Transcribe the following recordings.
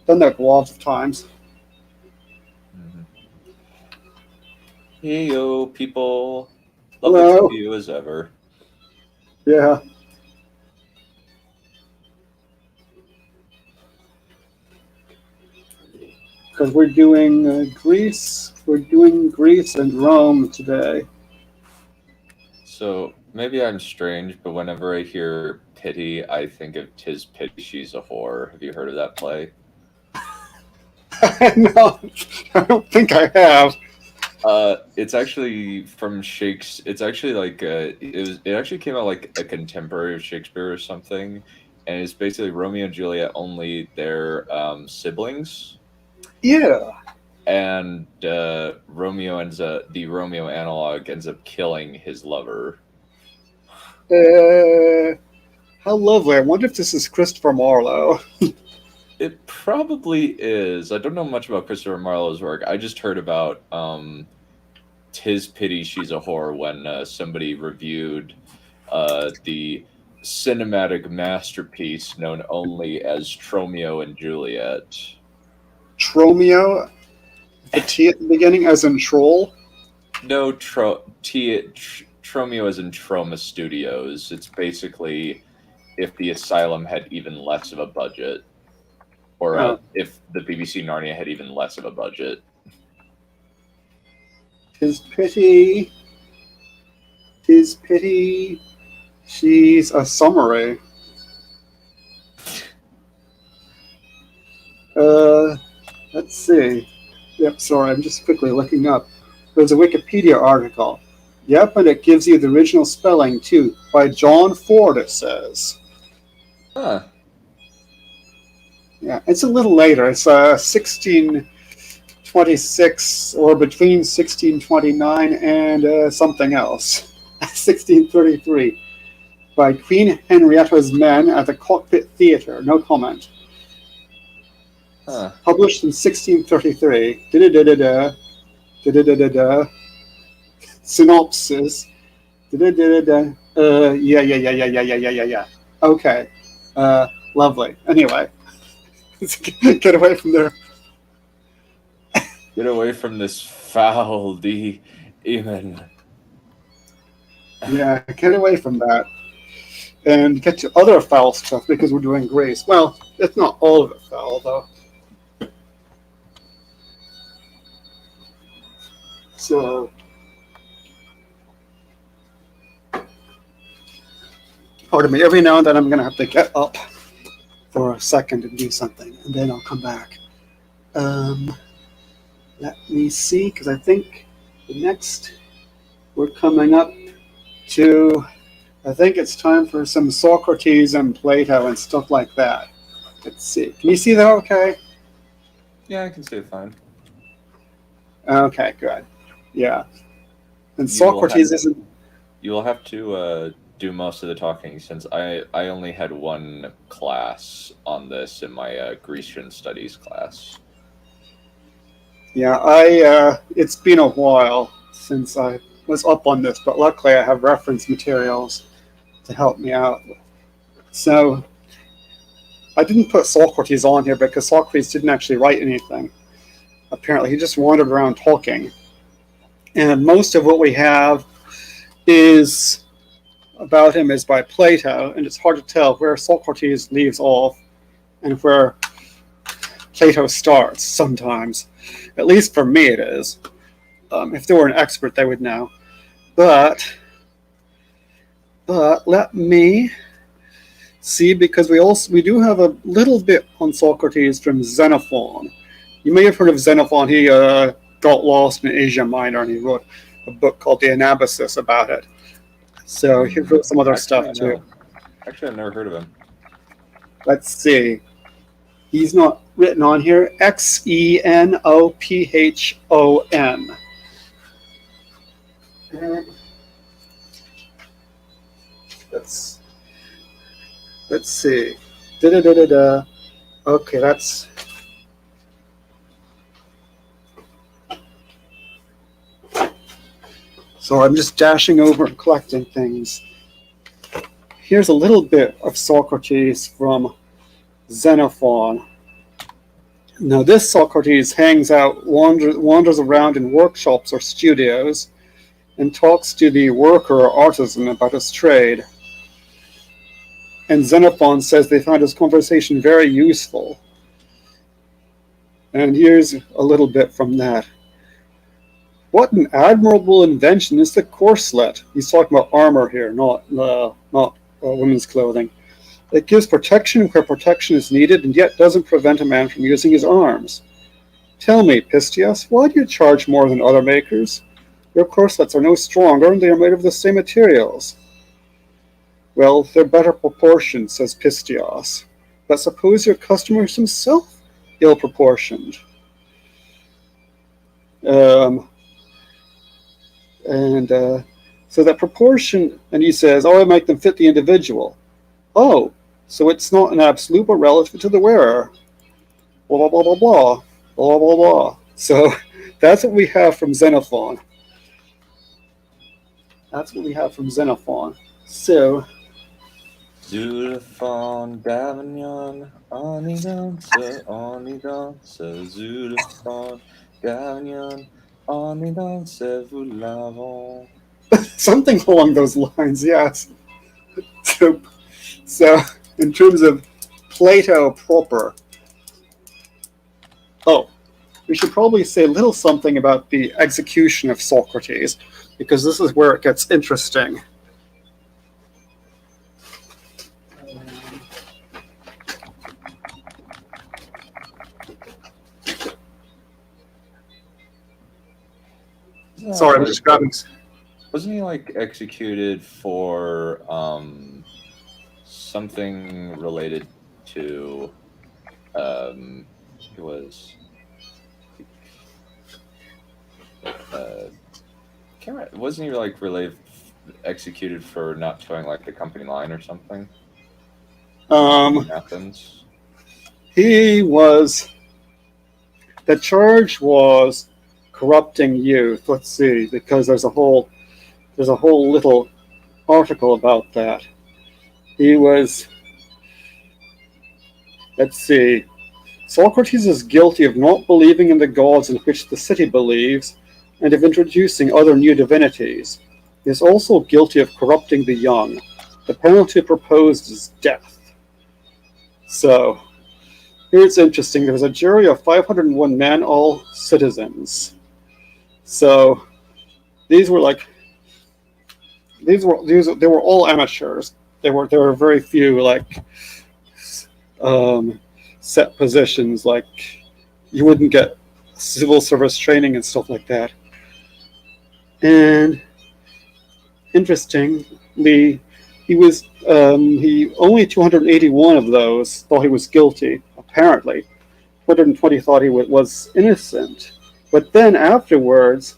Done that lots of times. Mhm. Hey yo, people. Lovely to Hello. see you as ever. Yeah, because we're doing Greece. We're doing Greece and Rome today. So maybe I'm strange, but whenever I hear pity, I think of "'Tis Pity She's a Whore." Have you heard of that play? No, I don't think I have. It's actually from Shakespeare. It's actually like it actually came out like a contemporary of Shakespeare or something, and it's basically Romeo and Juliet, only they're siblings, Yeah. and the Romeo analog ends up killing his lover. Uh, how lovely. I wonder if this is Christopher Marlowe. It probably is. I don't know much about Christopher Marlowe's work. I just heard about "'Tis Pity She's a Whore" when somebody reviewed the cinematic masterpiece known only as Tromeo and Juliet. Tromeo, the T at the beginning, as in troll. No, Tromeo is in Troma Studios. It's basically if the Asylum had even less of a budget, or Oh, if the BBC Narnia had even less of a budget. tis pity, tis pity. She's a summary. Uh, let's see. Yep, sorry, I'm just quickly looking up. There's a Wikipedia article. Yep, and it gives you the original spelling too, by John Ford, it says. Huh. Yeah, it's a little later. It's 1626 or between 1629 and something else. 1633 by Queen Henrietta's men at the Cockpit Theatre. No comment. Huh. Published in 1633. Da-da-da-da-da. Da-da-da-da-da. Synopsis. Da-da-da-da-da. Yeah. Okay. Lovely. Anyway, get away from there. Get away from this foul demon. Yeah, get away from that. And get to other foul stuff because we're doing grace. Well, it's not all of it foul, though. So, pardon me, every now and then I'm going to have to get up for a second and do something, and then I'll come back. Um, Let me see, because I think the next we're coming up to, I think it's time for some Socrates and Plato and stuff like that. Let's see. Can you see that okay? Yeah, I can see it fine. Okay, good. Yeah. And You will have Socrates isn't. you will have to do most of the talking since I only had one class on this in my Grecian studies class. Yeah, it's been a while since I was up on this, but luckily I have reference materials to help me out. So I didn't put Socrates on here because Socrates didn't actually write anything. Apparently, he just wandered around talking. And most of what we have is about him is by Plato, and it's hard to tell where Socrates leaves off and where Plato starts sometimes. At least for me, it is. If they were an expert, they would know. But let me see, because we do have a little bit on Socrates from Xenophon. You may have heard of Xenophon. He got lost in Asia Minor, and he wrote a book called the Anabasis about it. So he Hmm. wrote some other Actually, stuff too. no. Actually, I've never heard of him. Let's see. He's not written on here. Xenophon. Let's let's see. Da da da da da. Okay, that's so. I'm just dashing over and collecting things. Here's a little bit of Socrates from Xenophon. Now, this Socrates hangs out, wanders around in workshops or studios, and talks to the worker or artisan about his trade. And Xenophon says they found his conversation very useful. And here's a little bit from that. What an admirable invention is the corselet. He's talking about armor here, not women's clothing. It gives protection where protection is needed and yet doesn't prevent a man from using his arms. Tell me, Pistias, why do you charge more than other makers? Your corselets are no stronger and they are made of the same materials. Well, they're better proportioned, says Pistias. But suppose your customer is himself ill proportioned. So that proportion, and he says, I make them fit the individual. Oh, so it's not an absolute but relative to the wearer. Blah, blah, blah, blah, blah, blah, blah, blah. So that's what we have from Xenophon. So, Xenophon Gavignon, oni danse, Xenophon Gavignon, oni danse, vous l'avons. something along those lines, yes. So, in terms of Plato proper, we should probably say a little something about the execution of Socrates, because this is where it gets interesting. Sorry, I'm just grabbing. Wasn't he like executed for something related to he was can't remember, wasn't he like really executed for not towing like the company line or something? In Athens. He was. The charge was corrupting youth. Let's see, because there's a whole little article about that. He was. Let's see. Socrates is guilty of not believing in the gods in which the city believes, and of introducing other new divinities. He is also guilty of corrupting the young. The penalty proposed is death. So, here it's interesting. There was a jury of 501 men, all citizens. So, they were all amateurs. There were very few set positions, like you wouldn't get civil service training and stuff like that. And interestingly, only 281 of those thought he was guilty. Apparently, 220 thought he was innocent. But then afterwards,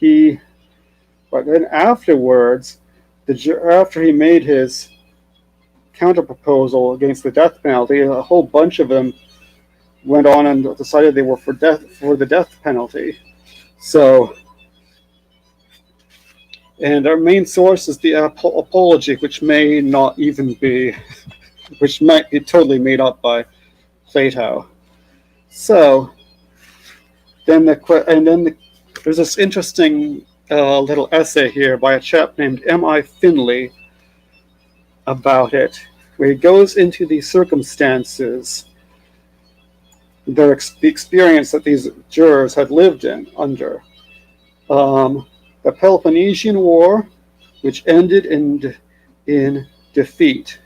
after he made his counter proposal against the death penalty, a whole bunch of them went on and decided they were for the death penalty. So, and our main source is the Apology, which might be totally made up by Plato. So, there's this interesting little essay here by a chap named M.I. Finley about it, where he goes into the circumstances, the experience that these jurors had lived under. The Peloponnesian War, which ended in defeat.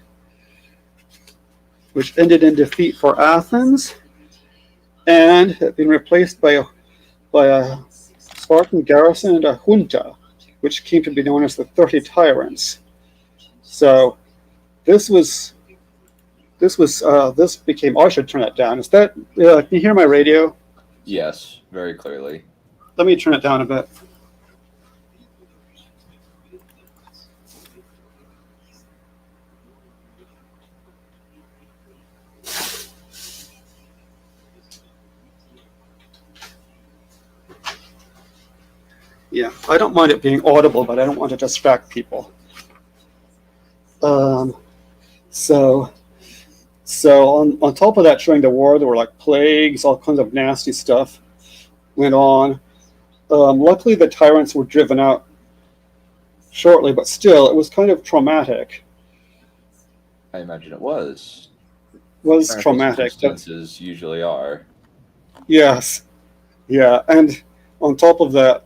For Athens, and had been replaced by a Spartan garrison and a junta, which came to be known as the 30 Tyrants. So this became. Oh, I should turn that down. Is that? Can you hear my radio? Yes, very clearly. Let me turn it down a bit. Yeah, I don't mind it being audible, but I don't want to distract people. So So on top of that, during the war, there were like plagues, all kinds of nasty stuff went on. Luckily, the tyrants were driven out shortly, but still, it was kind of traumatic. I imagine it was. Was Tyrannical traumatic. circumstances usually are. Yes, yeah, and on top of that,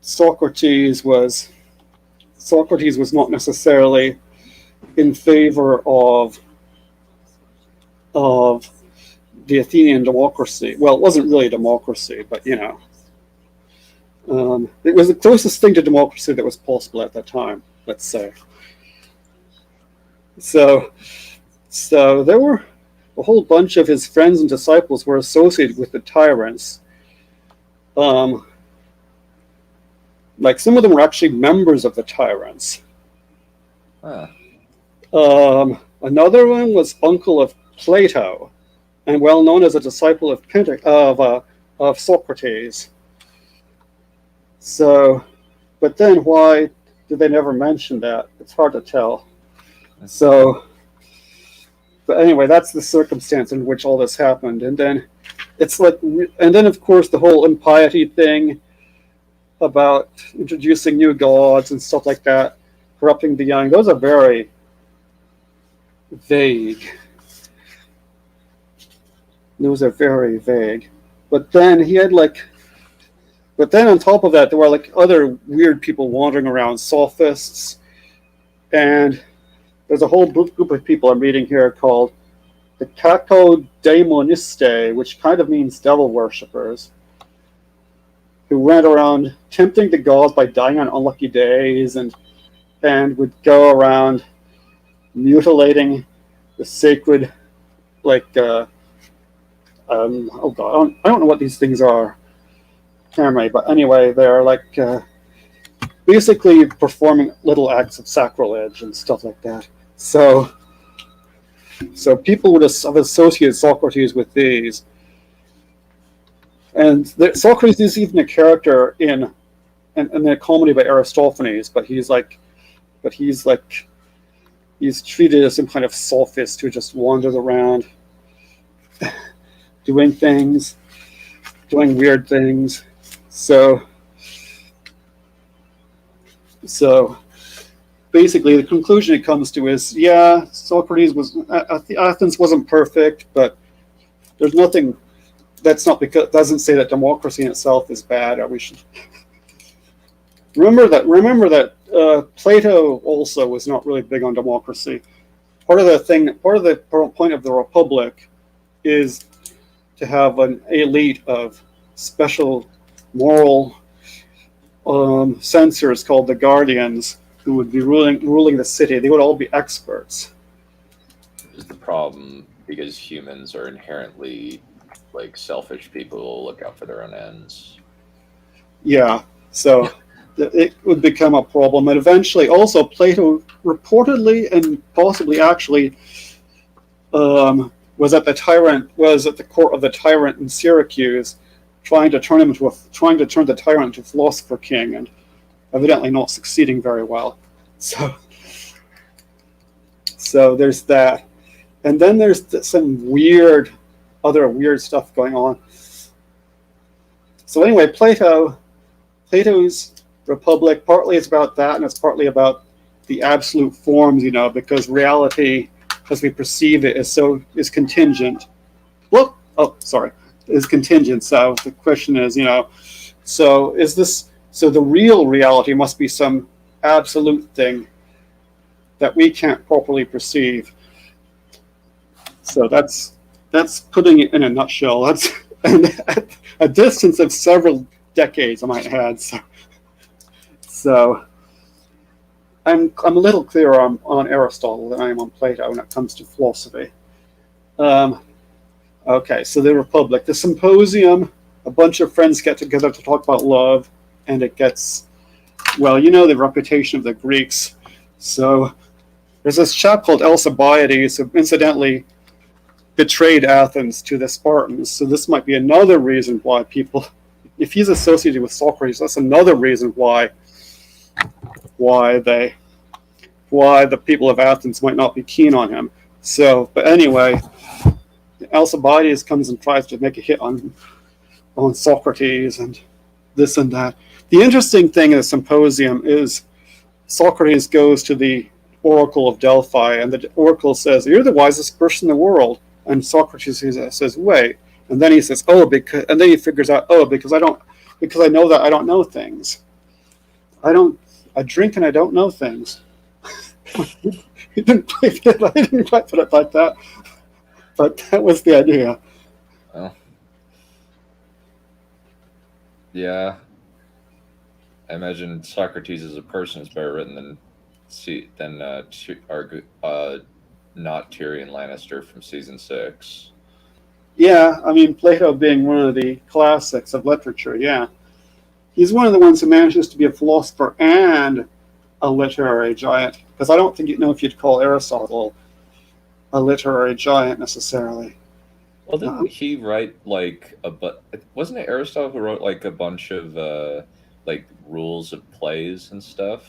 Socrates was Socrates was not necessarily in favor of the Athenian democracy. Well, it wasn't really a democracy, but it was the closest thing to democracy that was possible at that time. Let's say. So, so there were a whole bunch of his friends and disciples were associated with the tyrants. Um, like some of them were actually members of the tyrants. Huh. Another one was uncle of Plato, and well known as a disciple of Socrates. So, but then why did they never mention that? It's hard to tell. So, but anyway, that's the circumstance in which all this happened, and then it's like, and then of course the whole impiety thing about introducing new gods and stuff like that, corrupting the young. Those are very vague. Those are very vague. But then he had like, but then on top of that, there were like other weird people wandering around, sophists, and there's a whole group of people I'm reading here called the Cacodaimoniste, which kind of means devil worshippers, who went around tempting the gods by dying on unlucky days and would go around mutilating the sacred, like, oh god, I don't know what these things are, but anyway, they're like basically performing little acts of sacrilege and stuff like that. So people would have associated Socrates with these. And Socrates is even a character in a comedy by Aristophanes, but he's treated as some kind of sophist who just wanders around doing weird things. So basically, the conclusion it comes to is, yeah, Socrates Athens wasn't perfect, but there's nothing. That's not because doesn't say that democracy in itself is bad. Or we should remember that Plato also was not really big on democracy. Part of the point of the Republic is to have an elite of special moral censors called the guardians who would be ruling the city. They would all be experts. Is the problem because humans are inherently like selfish people who look out for their own ends. Yeah, so it would become a problem, and eventually, also Plato reportedly and possibly actually was at the court of the tyrant in Syracuse, trying to turn the tyrant into a philosopher king, and evidently not succeeding very well. So there's that, and then there's some other weird stuff going on. So anyway, Plato's Republic, partly it's about that, and it's partly about the absolute forms, because reality, as we perceive it, is contingent. Is contingent. So the question is, so the real reality must be some absolute thing that we can't properly perceive. So that's putting it in a nutshell. That's at a distance of several decades, I might add. So I'm a little clearer on Aristotle than I am on Plato when it comes to philosophy. Okay, so the Republic, the symposium, a bunch of friends get together to talk about love, and it gets, the reputation of the Greeks. So there's this chap called Alcibiades who incidentally betrayed Athens to the Spartans. So this might be another reason why people, if he's associated with Socrates, that's another reason why the people of Athens might not be keen on him. So, but anyway, Alcibiades comes and tries to make a hit on Socrates and this and that. The interesting thing in the symposium is Socrates goes to the Oracle of Delphi, and the Oracle says, "You're the wisest person in the world." And Socrates says, "Wait." And then he says, "Oh, because," and then he figures out, "Oh, because I know that I don't know things. I drink and I don't know things." He didn't quite put it like that, but that was the idea. Well, yeah. I imagine Socrates as a person is better written than not Tyrion Lannister from season 6. Yeah, I mean, Plato being one of the classics of literature, yeah. He's one of the ones who manages to be a philosopher and a literary giant, because I don't think you know if you'd call Aristotle a literary giant necessarily. Well, didn't he write wasn't it Aristotle who wrote like a bunch of like rules of plays and stuff?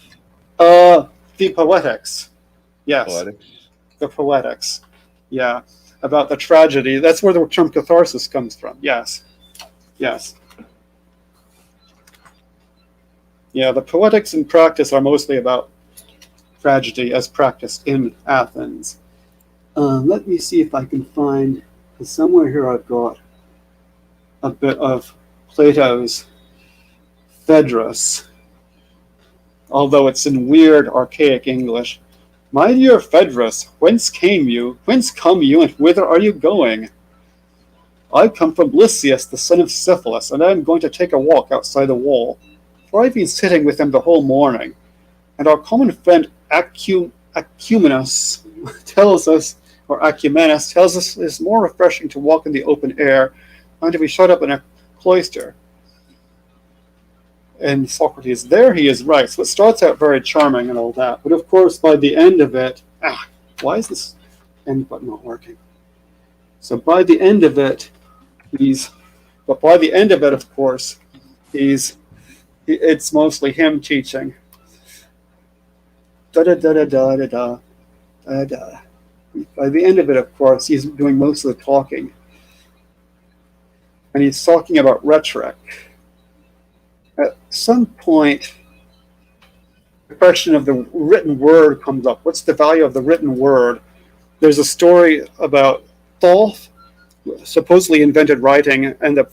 The Poetics, yes, Poetics. the Poetics, yeah, about the tragedy. That's where the term catharsis comes from. Yes, yes. Yeah, the Poetics in practice are mostly about tragedy as practiced in Athens. Let me see if I can find, somewhere here I've got a bit of Plato's Phaedrus, although it's in weird, archaic English. "My dear Phaedrus, whence came you? Whence come you, and whither are you going?" "I come from Lysias, the son of Syphilis, and I am going to take a walk outside the wall, for I've been sitting with him the whole morning, and our common friend Acumenus tells us, or Acumenus tells us, it's more refreshing to walk in the open air than to be shut up in a cloister." And Socrates, there he is right. So it starts out very charming and all that, but of course by the end of it, why is this end button not working? So by the end of it, of course, it's mostly him teaching. Da da da da da da da da da. By the end of it, of course, he's doing most of the talking, and he's talking about rhetoric. At some point, the question of the written word comes up. What's the value of the written word? There's a story about Thoth, supposedly invented writing, and the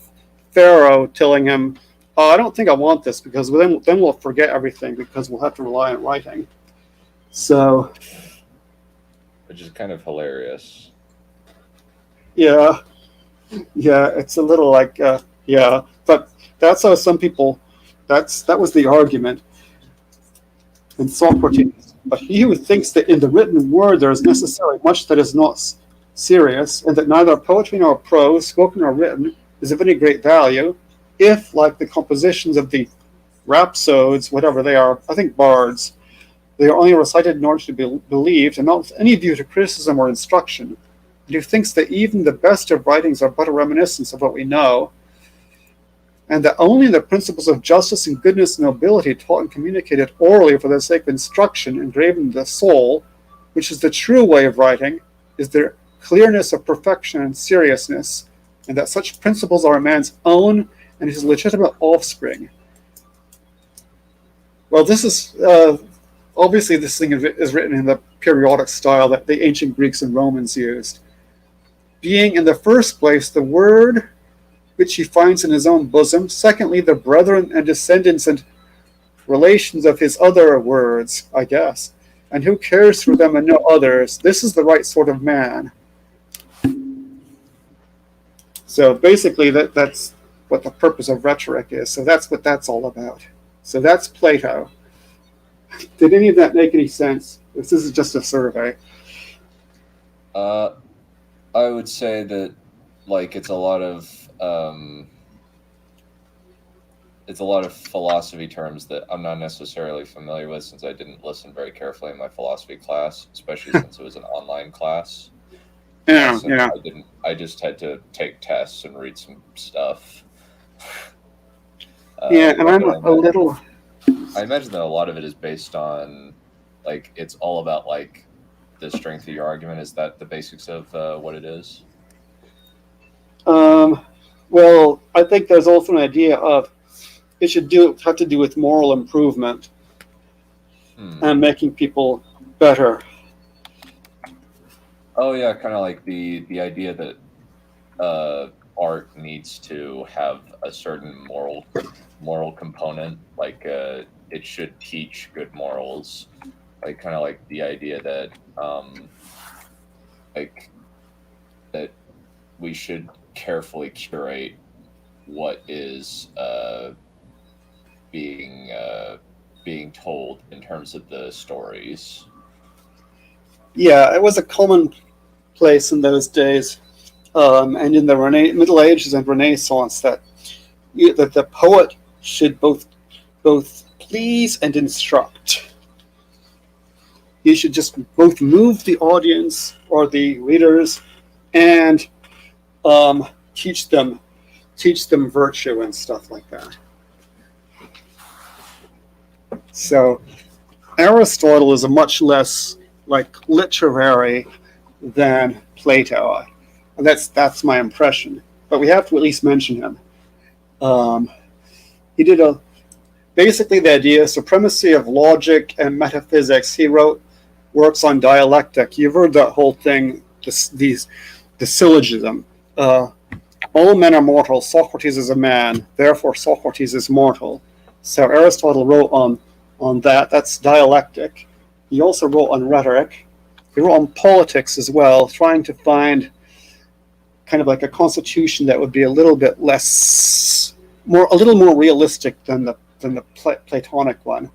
Pharaoh telling him, "Oh, I don't think I want this, because then we'll forget everything, because we'll have to rely on writing." So, Which is kind of hilarious. yeah, it's a little like, yeah, but that's how some people, that was the argument in Socrates. But he who thinks that in the written word there is necessarily much that is not serious, and that neither poetry nor prose, spoken or written, is of any great value, if, like the compositions of the rhapsodes, whatever they are, I think bards, they are only recited in order to be believed, and not with any view to criticism or instruction, and who thinks that even the best of writings are but a reminiscence of what we know, and that only the principles of justice and goodness and nobility taught and communicated orally for the sake of instruction engraven in the soul, which is the true way of writing, is the clearness of perfection and seriousness, and that such principles are a man's own and his legitimate offspring. Well, this is obviously this thing is written in the periodic style that the ancient Greeks and Romans used. Being in the first place the word which he finds in his own bosom, secondly the brethren and descendants and relations of his other words, I guess, and who cares for them and no others, this is the right sort of man. So basically that's what the purpose of rhetoric is. So that's what that's all about. So that's Plato. Did any of that make any sense? This is just a survey. I would say that it's a lot of philosophy terms that I'm not necessarily familiar with, since I didn't listen very carefully in my philosophy class, especially since it was an online class. Yeah. I just had to take tests and read some stuff. And I'm a little. I imagine that a lot of it is based on, it's all about the strength of your argument? Is that the basics of what it is? Well, I think there's also an idea of it should have to do with moral improvement and making people better. Oh yeah, kind of like the idea that art needs to have a certain moral component, like it should teach good morals, like kind of like the idea that like that we should carefully curate what is being told in terms of the stories. Yeah, it was a common place in those days, and in the Middle Ages and Renaissance, that the poet should both please and instruct. He should just both move the audience or the readers and teach them virtue and stuff like that. So Aristotle is a much less like literary than Plato. And that's my impression. But we have to at least mention him. He did basically the idea supremacy of logic and metaphysics. He wrote works on dialectic. You've heard that whole thing, the syllogism. All men are mortal. Socrates is a man. Therefore, Socrates is mortal. So Aristotle wrote on that. That's dialectic. He also wrote on rhetoric. He wrote on politics as well, trying to find kind of like a constitution that would be a little bit a little more realistic than the Platonic one.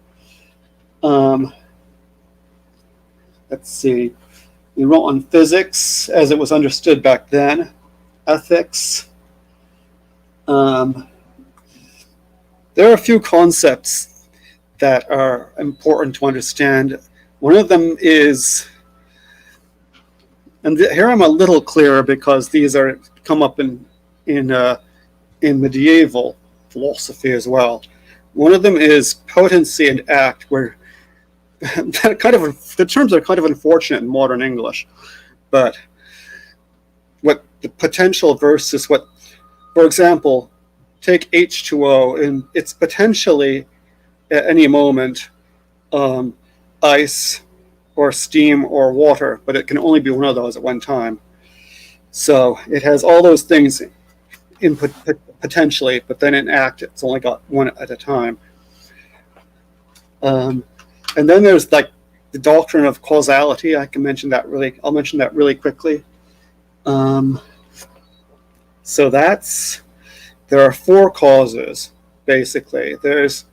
Let's see. He wrote on physics as it was understood back then, ethics. There are a few concepts that are important to understand. One of them is, and here I'm a little clearer because these are come up in medieval philosophy as well. One of them is potency and act, where the terms are kind of unfortunate in modern English, but what the potential versus what, for example, take H2O, and it's potentially at any moment ice or steam or water, but it can only be one of those at one time. So it has all those things in potentially, but then in act, it's only got one at a time. And then there's like the doctrine of causality. I'll mention that really quickly. So there are four causes, basically. There's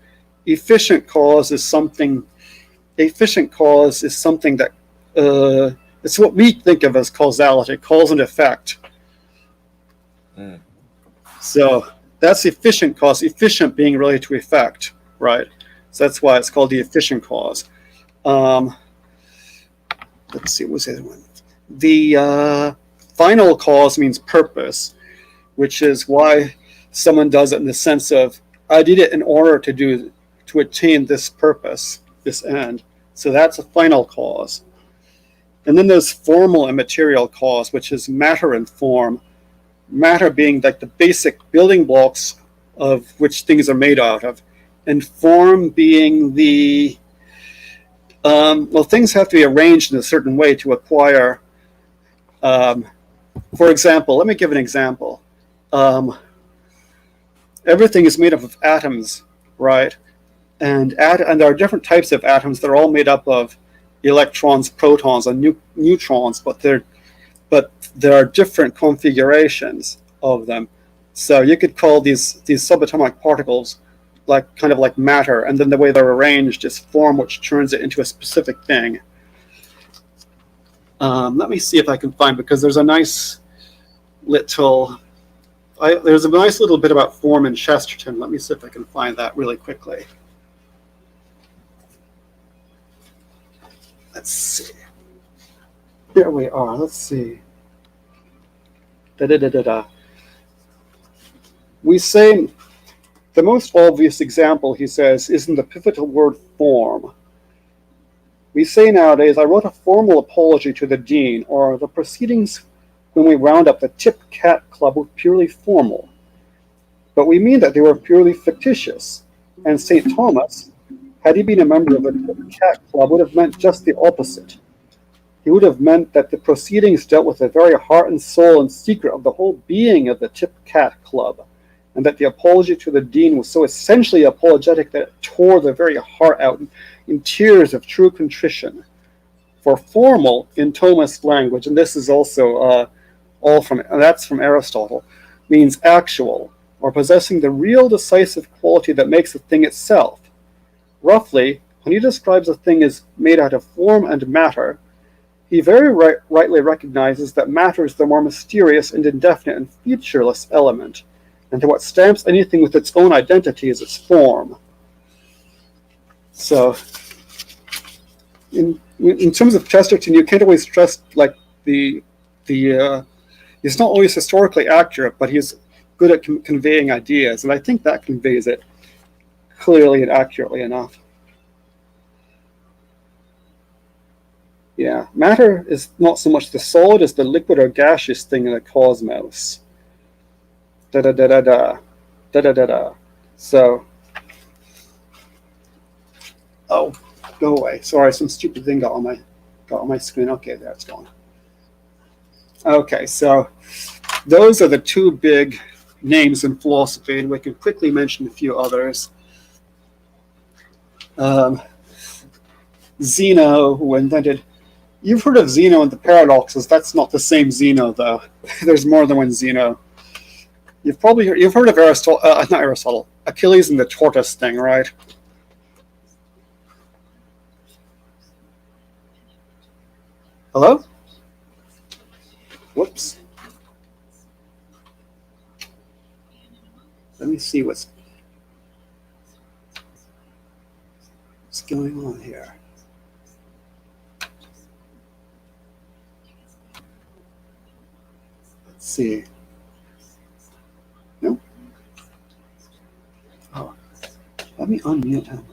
efficient cause is something that it's what we think of as causality, cause and effect. So that's efficient cause, efficient being related to effect, right? So that's why it's called the efficient cause. Let's see, what was the other one? The final cause means purpose, which is why someone does it in the sense of, I did it in order to attain this purpose, this end. So that's a final cause. And then there's formal and material cause, which is matter and form. Matter being like the basic building blocks of which things are made out of, and form being things have to be arranged in a certain way to acquire. For example, let me give an example. Everything is made up of atoms, right? And there are different types of atoms that are all made up of electrons, protons, and neutrons, but there are different configurations of them. So you could call these subatomic particles kind of like matter, and then the way they're arranged is form, which turns it into a specific thing. Let me see if I can find, because there's a nice little bit about form in Chesterton. Let me see if I can find that really quickly. Let's see. Here we are. Let's see. We say the most obvious example, he says, is in the pivotal word form. We say nowadays, I wrote a formal apology to the dean, or the proceedings when we wound up the Tip Cat Club were purely formal. But we mean that they were purely fictitious. And St. Thomas, had he been a member of the Tip Cat Club, would have meant just the opposite. He would have meant that the proceedings dealt with the very heart and soul and secret of the whole being of the Tip Cat Club, and that the apology to the dean was so essentially apologetic that it tore the very heart out in tears of true contrition. For formal, in Thomist language, and this is also that's from Aristotle, means actual, or possessing the real decisive quality that makes a thing itself. Roughly, when he describes a thing as made out of form and matter, he very rightly recognizes that matter is the more mysterious and indefinite and featureless element, and that what stamps anything with its own identity is its form. So, in terms of Chesterton, you can't always trust like the he's not always historically accurate, but he's good at conveying ideas, and I think that conveys it clearly and accurately enough. Yeah, matter is not so much the solid as the liquid or gaseous thing in the cosmos. Da da da da da da da da da. So, oh, go away. Sorry, some stupid thing got on my screen. Okay, there it's gone. Okay, so those are the two big names in philosophy, and we can quickly mention a few others. Zeno, who invented. You've heard of Zeno and the paradoxes. That's not the same Zeno, though. There's more than one Zeno. You've heard of Aristotle, not Aristotle, Achilles and the tortoise thing, right? Hello? Whoops. Let me see what's going on here. Let's see. No? Oh, let me unmute him.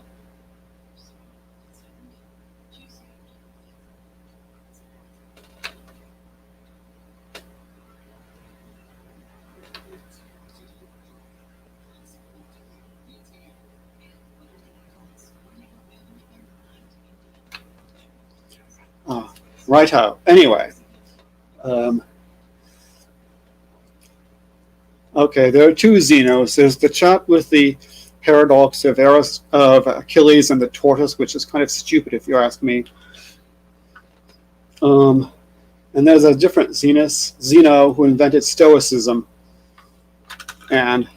Oh, righto. Anyway. Okay, there are two Zenos. There's the chap with the paradox of Achilles and the tortoise, which is kind of stupid if you ask me. And there's a different Zeno, who invented Stoicism. And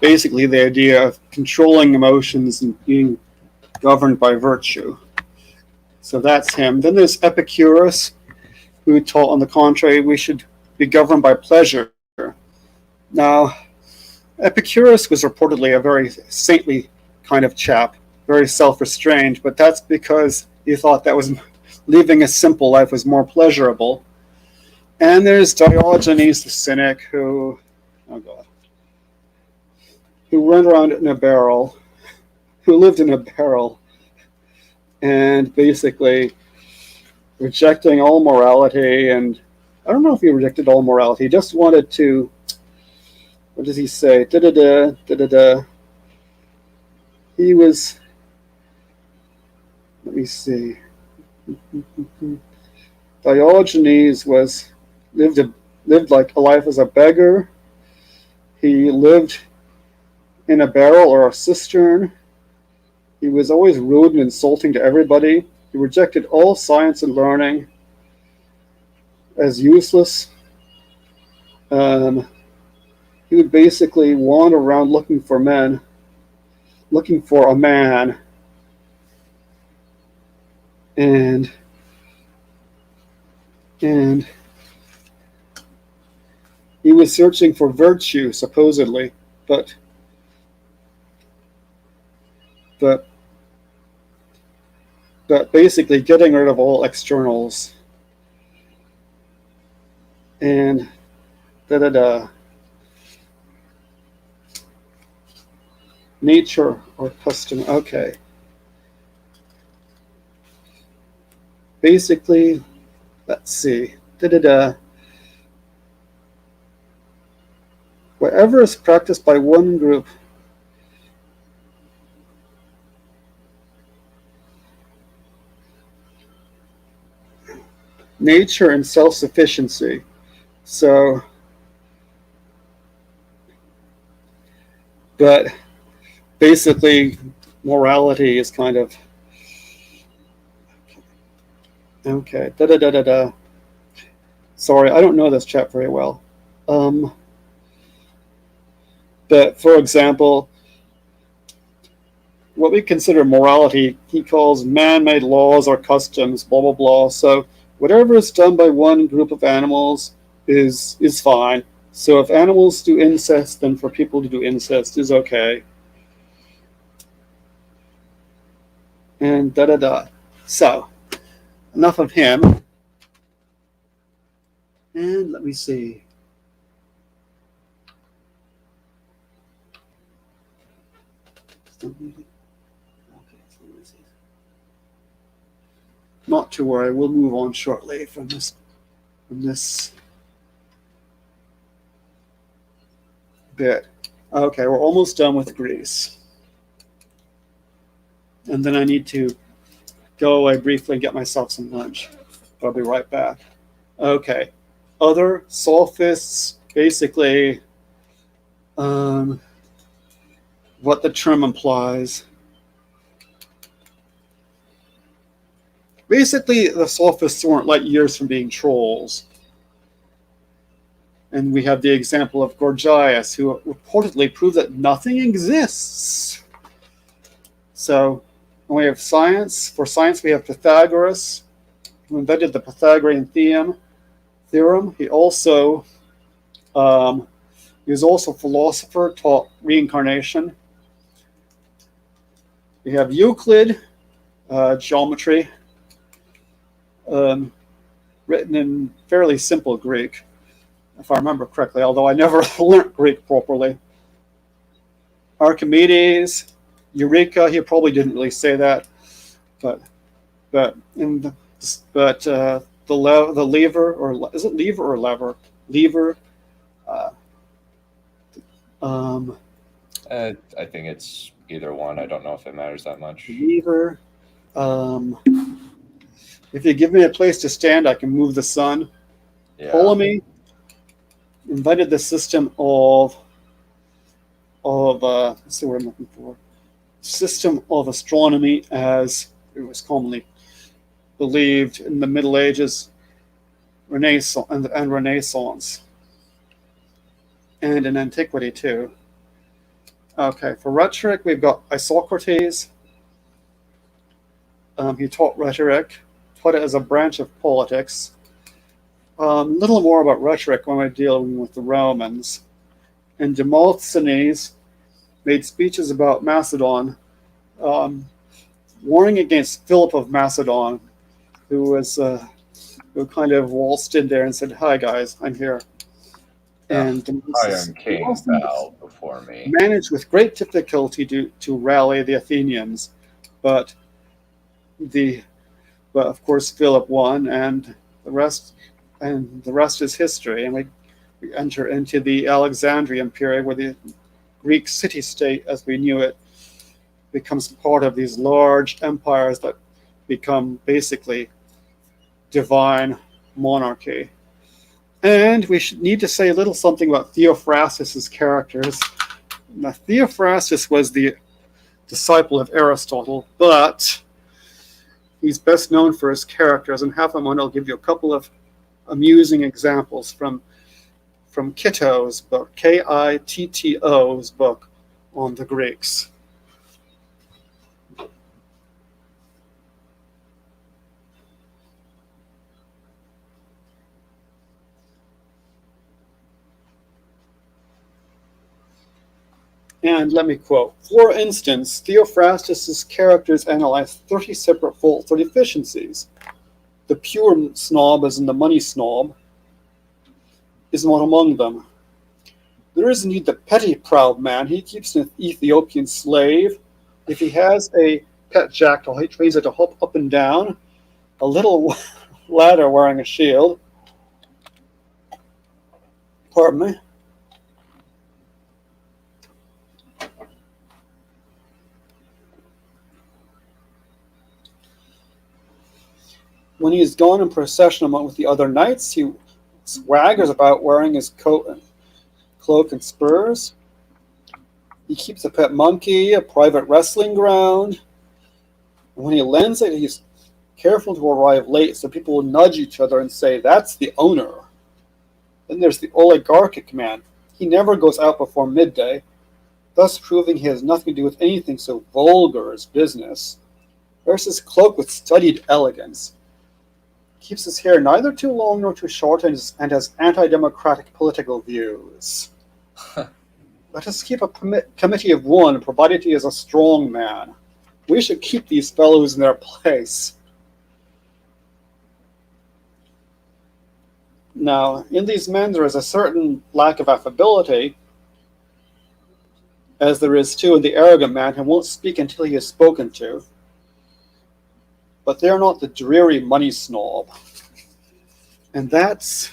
basically the idea of controlling emotions and being governed by virtue. So that's him. Then there's Epicurus, who taught, on the contrary, we should be governed by pleasure. Now, Epicurus was reportedly a very saintly kind of chap, very self-restrained, but that's because he thought that was living a simple life was more pleasurable. And there's Diogenes the cynic, who went around in a barrel, who lived in a barrel, and basically rejecting all morality. And I don't know if he rejected all morality. He just wanted to, what does he say? Da-da-da, da-da-da. He was, let me see. Diogenes lived like a life as a beggar. He lived in a barrel or a cistern. He was always rude and insulting to everybody. He rejected all science and learning as useless. He would basically wander around looking for a man, and he was searching for virtue, supposedly, but basically getting rid of all externals. And nature or custom. Okay. basically, let's see, whatever is practiced by one group. Nature and self-sufficiency. So, but basically, morality is kind of okay. Sorry, I don't know this chap very well. Um, but for example, what we consider morality, he calls man-made laws or customs, blah blah blah. So whatever is done by one group of animals is fine. So if animals do incest, then for people to do incest is okay. And So enough of him. And let me see. Not to worry, we'll move on shortly from this bit. Okay, we're almost done with Greece. And then I need to go away briefly and get myself some lunch. But I'll be right back. Okay. Other sophists, basically, what the term implies. Basically, the sophists weren't light years from being trolls. And we have the example of Gorgias, who reportedly proved that nothing exists. So, we have science. For science, we have Pythagoras, who invented the Pythagorean theorem. He was also a philosopher, taught reincarnation. We have Euclid, geometry, written in fairly simple Greek, if I remember correctly, although I never learnt Greek properly. Archimedes, Eureka, he probably didn't really say that, but the lever, or is it lever or lever? Lever. I think it's either one. I don't know if it matters that much. Lever. If you give me a place to stand, I can move the sun. Yeah. Ptolemy invented the system of let's see what I'm looking for. System of astronomy, as it was commonly believed in the Middle Ages, Renaissance, and in antiquity too. Okay, for rhetoric, we've got Isocrates. He taught rhetoric, taught it as a branch of politics. Little more about rhetoric when we're dealing with the Romans. And Demosthenes made speeches about Macedon, warning against Philip of Macedon, who kind of waltzed in there and said, "Hi guys, I'm here." And Iron King bow before me. Managed with great difficulty to rally the Athenians, but of course Philip won, and the rest is history. And we enter into the Alexandrian period, where the Greek city-state, as we knew it, becomes part of these large empires that become basically divine monarchy. And we should need to say a little something about Theophrastus's characters. Now, Theophrastus was the disciple of Aristotle, but he's best known for his characters, and have him on. I'll give you a couple of amusing examples from Kitto's book, Kitto's book on the Greeks. And let me quote, for instance, Theophrastus's characters analyze 30 separate faults or deficiencies. The pure snob, as in the money snob, is not among them. There is indeed the petty proud man. He keeps an Ethiopian slave. If he has a pet jackal, he trains it to hop up and down. a little ladder wearing a shield. Pardon me. When he is gone in procession among with the other knights, he swaggers about wearing his coat and cloak and spurs. He keeps a pet monkey, a private wrestling ground. And when he lends it, he's careful to arrive late so people will nudge each other and say, "That's the owner." Then there's the oligarchic man. He never goes out before midday, thus proving he has nothing to do with anything so vulgar as business. Wears his cloak with studied elegance. Keeps his hair neither too long nor too short and has anti-democratic political views. Let us keep a committee of one, provided he is a strong man. We should keep these fellows in their place. Now, in these men there is a certain lack of affability, as there is too in the arrogant man who won't speak until he is spoken to. But they are not the dreary money snob. And that's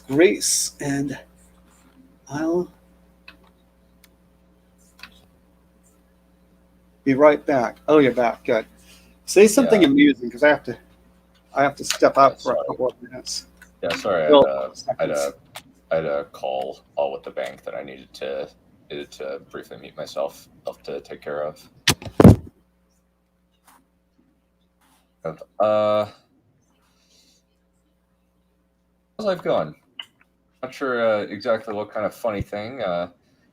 Greece, and I'll be right back. Oh, you're back. Good. Say something Yeah. amusing, because I have to step out for Sorry. a couple of minutes. Yeah, sorry, Well, I had a call with the bank that I needed to briefly meet myself up to take care of. How's life going? Not sure exactly what kind of funny thing.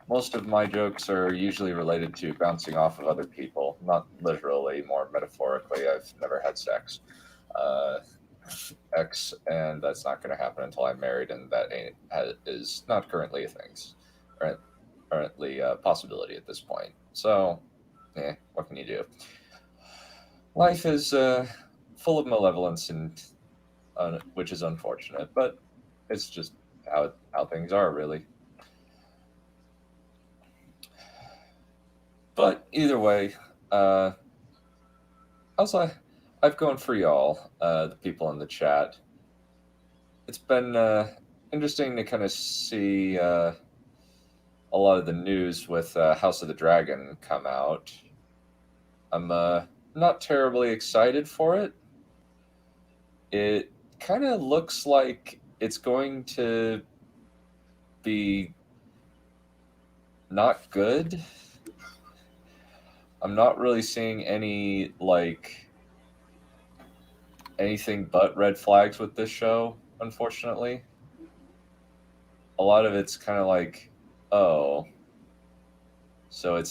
Most of my jokes are usually related to bouncing off of other people, not literally, more metaphorically. I've never had sex. And that's not going to happen until I'm married, and that is not currently a thing, or currently a possibility at this point. So, what can you do? Life is full of malevolence, and which is unfortunate, but it's just how things are, really. But either way, how's I've gone for y'all, the people in the chat. It's been interesting to kind of see a lot of the news with House of the Dragon come out. I'm not terribly excited for it. It kind of looks like it's going to be not good. I'm not really seeing any anything but red flags with this show, unfortunately. A lot of it's kind of like, oh, so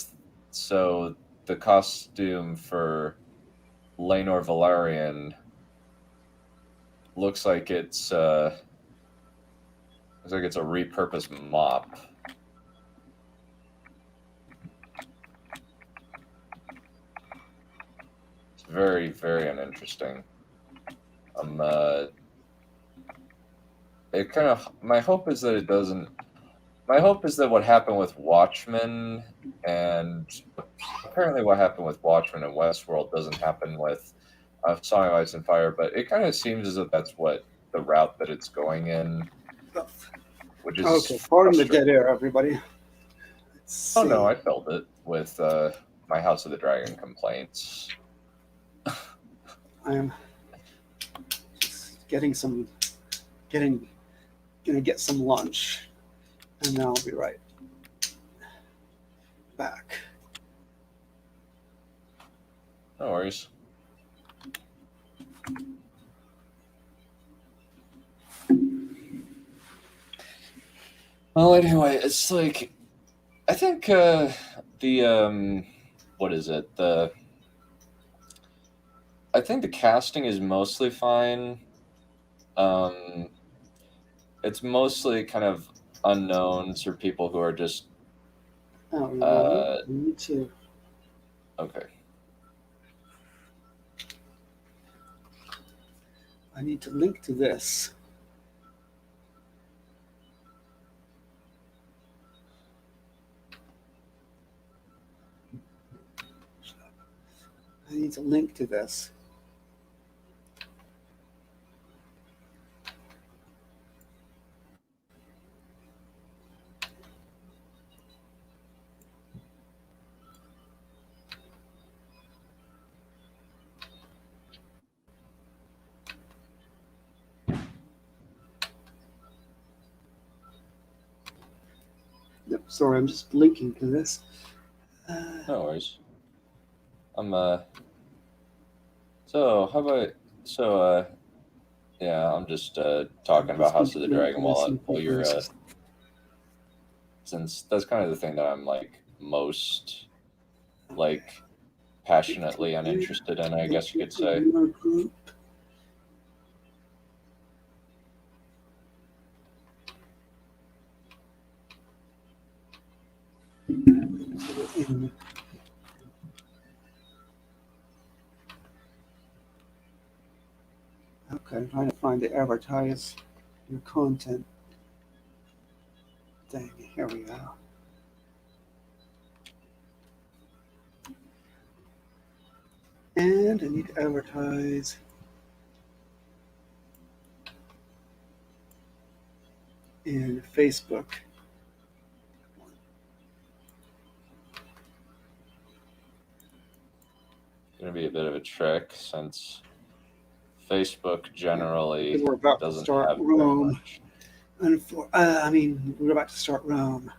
the costume for Laenor Velaryon looks like it's a repurposed mop. It's very, very uninteresting. It kind of, my hope is that it doesn't. My hope is that what happened with Watchmen, and apparently what happened with Watchmen and Westworld, doesn't happen with Song of Ice and Fire. But it kind of seems as if that's what the route that it's going in, which is okay. Pardon the dead air, everybody. Oh no, I felt it with my House of the Dragon complaints. I'm just gonna get some lunch, and then I'll be right back. No worries. Well, anyway, it's like, I think what is it? I think the casting is mostly fine. It's mostly kind of unknowns or people who are just. Oh, no, me too. Okay. I need to link to this. to link to this. Yep, sorry, I'm just linking to this. No worries. So how about yeah, I'm just talking about House of the Dragon while you're since that's kind of the thing that I'm like most like passionately uninterested in, I guess you could say. Okay, I'm trying to find the advertise your content thing. Here we go. And I need to advertise in Facebook. It's gonna be a bit of a trick since Facebook generally We're about to doesn't start have very Rome. much. We're about to start Rome.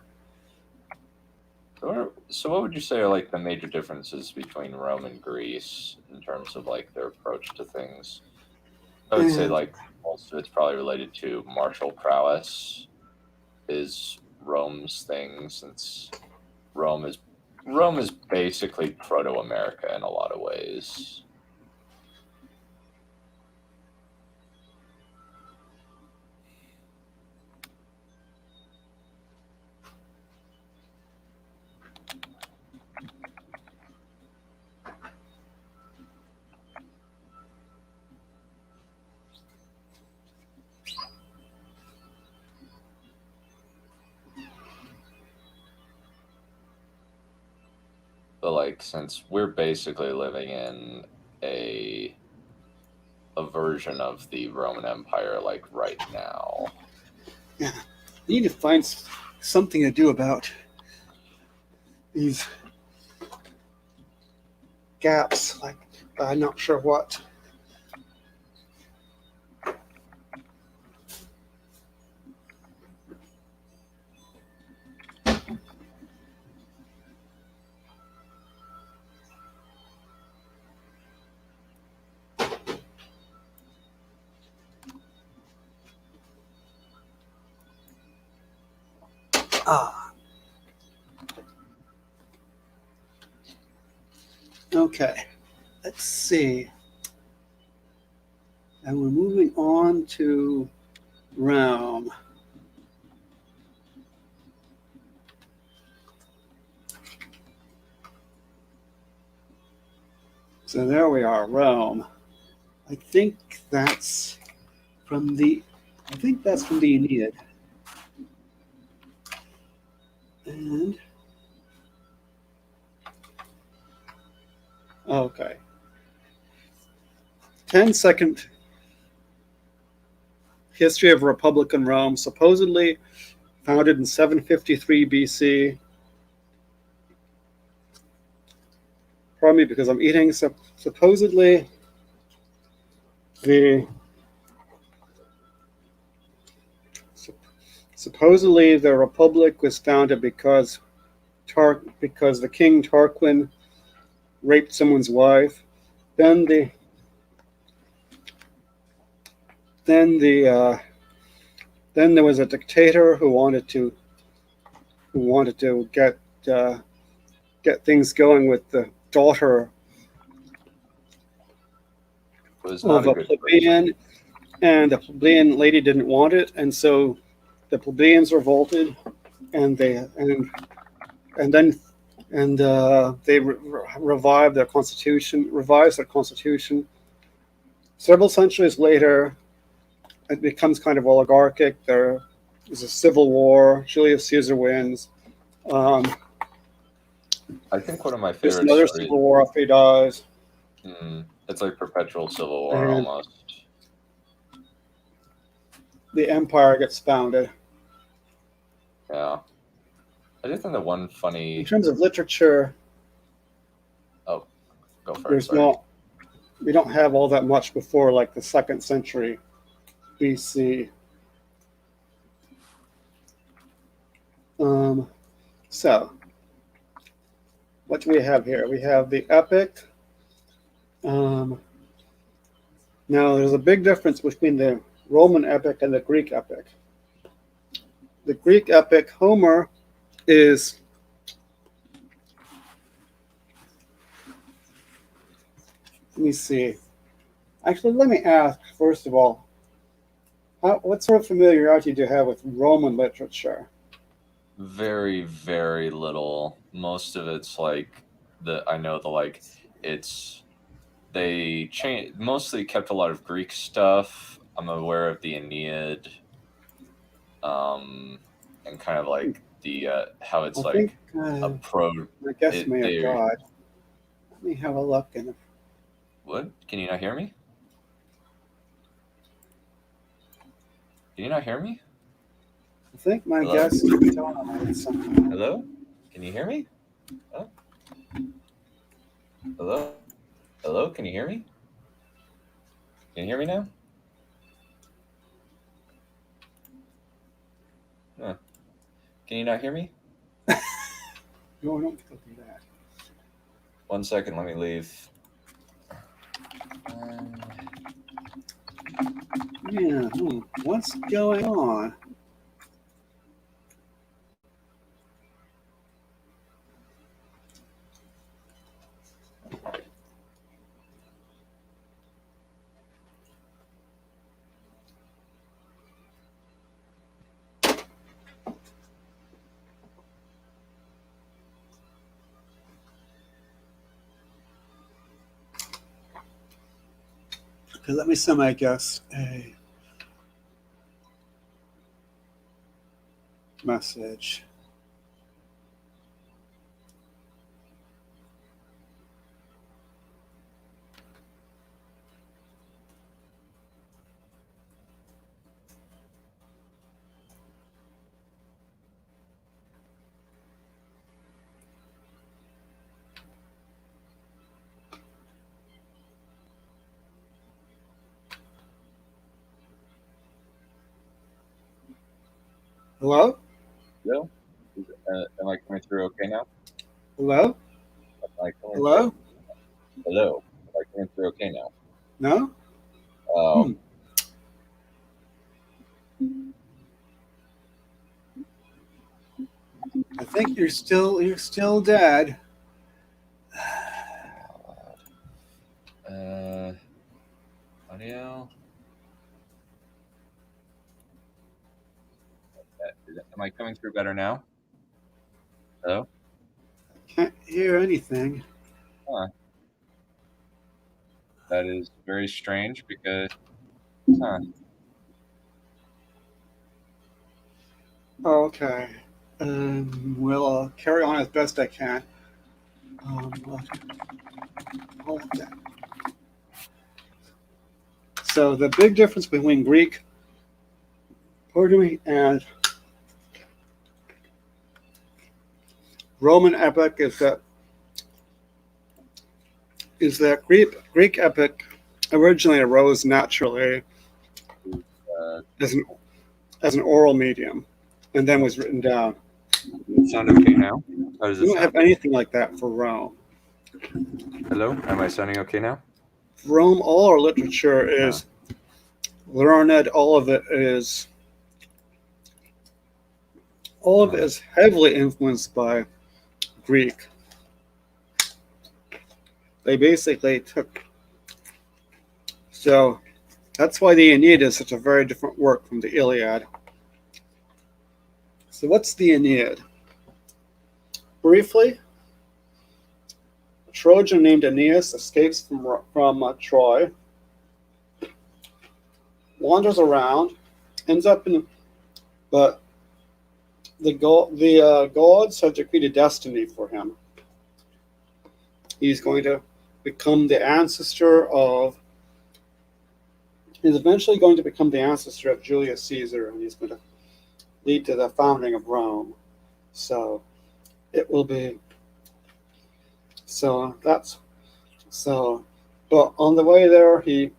So what would you say are like the major differences between Rome and Greece in terms of like their approach to things? I would say like most of it's probably related to martial prowess is Rome's thing, since Rome is basically proto-America in a lot of ways. But like since we're basically living in a version of the Roman Empire like right now. Yeah, you need to find something to do about these gaps. Like, I'm not sure what. Okay, let's see. And we're moving on to Rome. So there we are, Rome. I think that's from the Aeneid. And okay. 10-second history of Republican Rome, supposedly founded in 753 BC. Pardon me because I'm eating. Supposedly the Republic was founded because the king Tarquin raped someone's wife. Then there was a dictator who wanted to get things going with the daughter of a plebeian, and the plebeian lady didn't want it, and so the plebeians revolted, and they revised their constitution. Several centuries later, it becomes kind of oligarchic. There is a civil war. Julius Caesar wins. I think one of my There's favorite another stories. civil war after he dies. It's like perpetual civil war and almost. the empire gets founded. Yeah. I do think that one In funny. terms of literature, Oh, go for it. there's Sorry. we don't have all that much before like the 2nd century BC. So, what do we have here? We have the epic. Now, there's a big difference between the Roman epic and the Greek epic. The Greek epic, Homer, is let me see. Actually, let me ask first of all, what sort of familiarity do you have with Roman literature? Very, very little. Most of it's like I know the like it's they mostly kept a lot of Greek stuff. I'm aware of the Aeneid, and kind of like the how it's I think like a pro. my guest may have They died. Let me have a look. And what? Can you not hear me? Can you not hear me? I think my Hello? guest died sometime. Hello? Can you hear me? Oh. Hello? Hello? Can you hear me? Can you hear me now? Huh. Can you not hear me? No, don't do that. 1 second, let me leave. Yeah, what's going on? Okay, let me send my guest a message. Hello? Hello? Am I coming through okay now? Hello? Am I coming Hello? Hello? Am I coming through okay now? No? Oh. I think you're still dead. Audio. Am I coming through better now? Hello? Can't hear anything. Huh. That is very strange because, huh. Okay. Well, I'll carry on as best I can. Okay. So the big difference between Greek, pardon me, and Roman epic is that Greek epic originally arose naturally Uh, as an oral medium, and then was written down. Does it sound okay now? How does We it don't have sound? anything like that for Rome. Hello? Am I sounding okay now? Rome, all our literature is learned. All of it is heavily influenced by Greek. They basically took. So that's why the Aeneid is such a very different work from the Iliad. So what's the Aeneid? Briefly, a Trojan named Aeneas escapes from Troy, wanders around, ends up in, but the gods have decreed a destiny for him. He's going to become the ancestor of, he's eventually going to become the ancestor of Julius Caesar, and he's going to lead to the founding of Rome. So it will be, so that's, so, but on the way there, he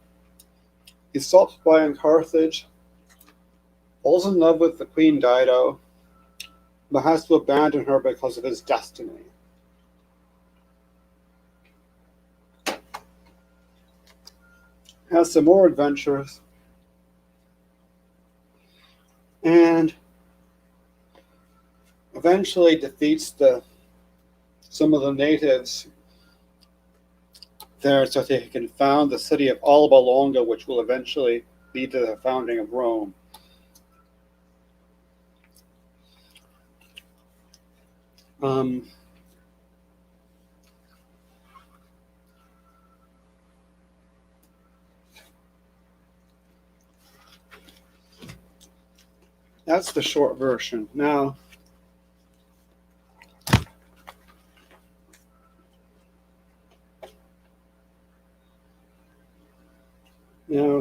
stops by in Carthage, falls in love with the Queen Dido, but has to abandon her because of his destiny. Has some more adventures, and eventually defeats some of the natives there so that he can found the city of Alba Longa, which will eventually lead to the founding of Rome. That's the short version. Now,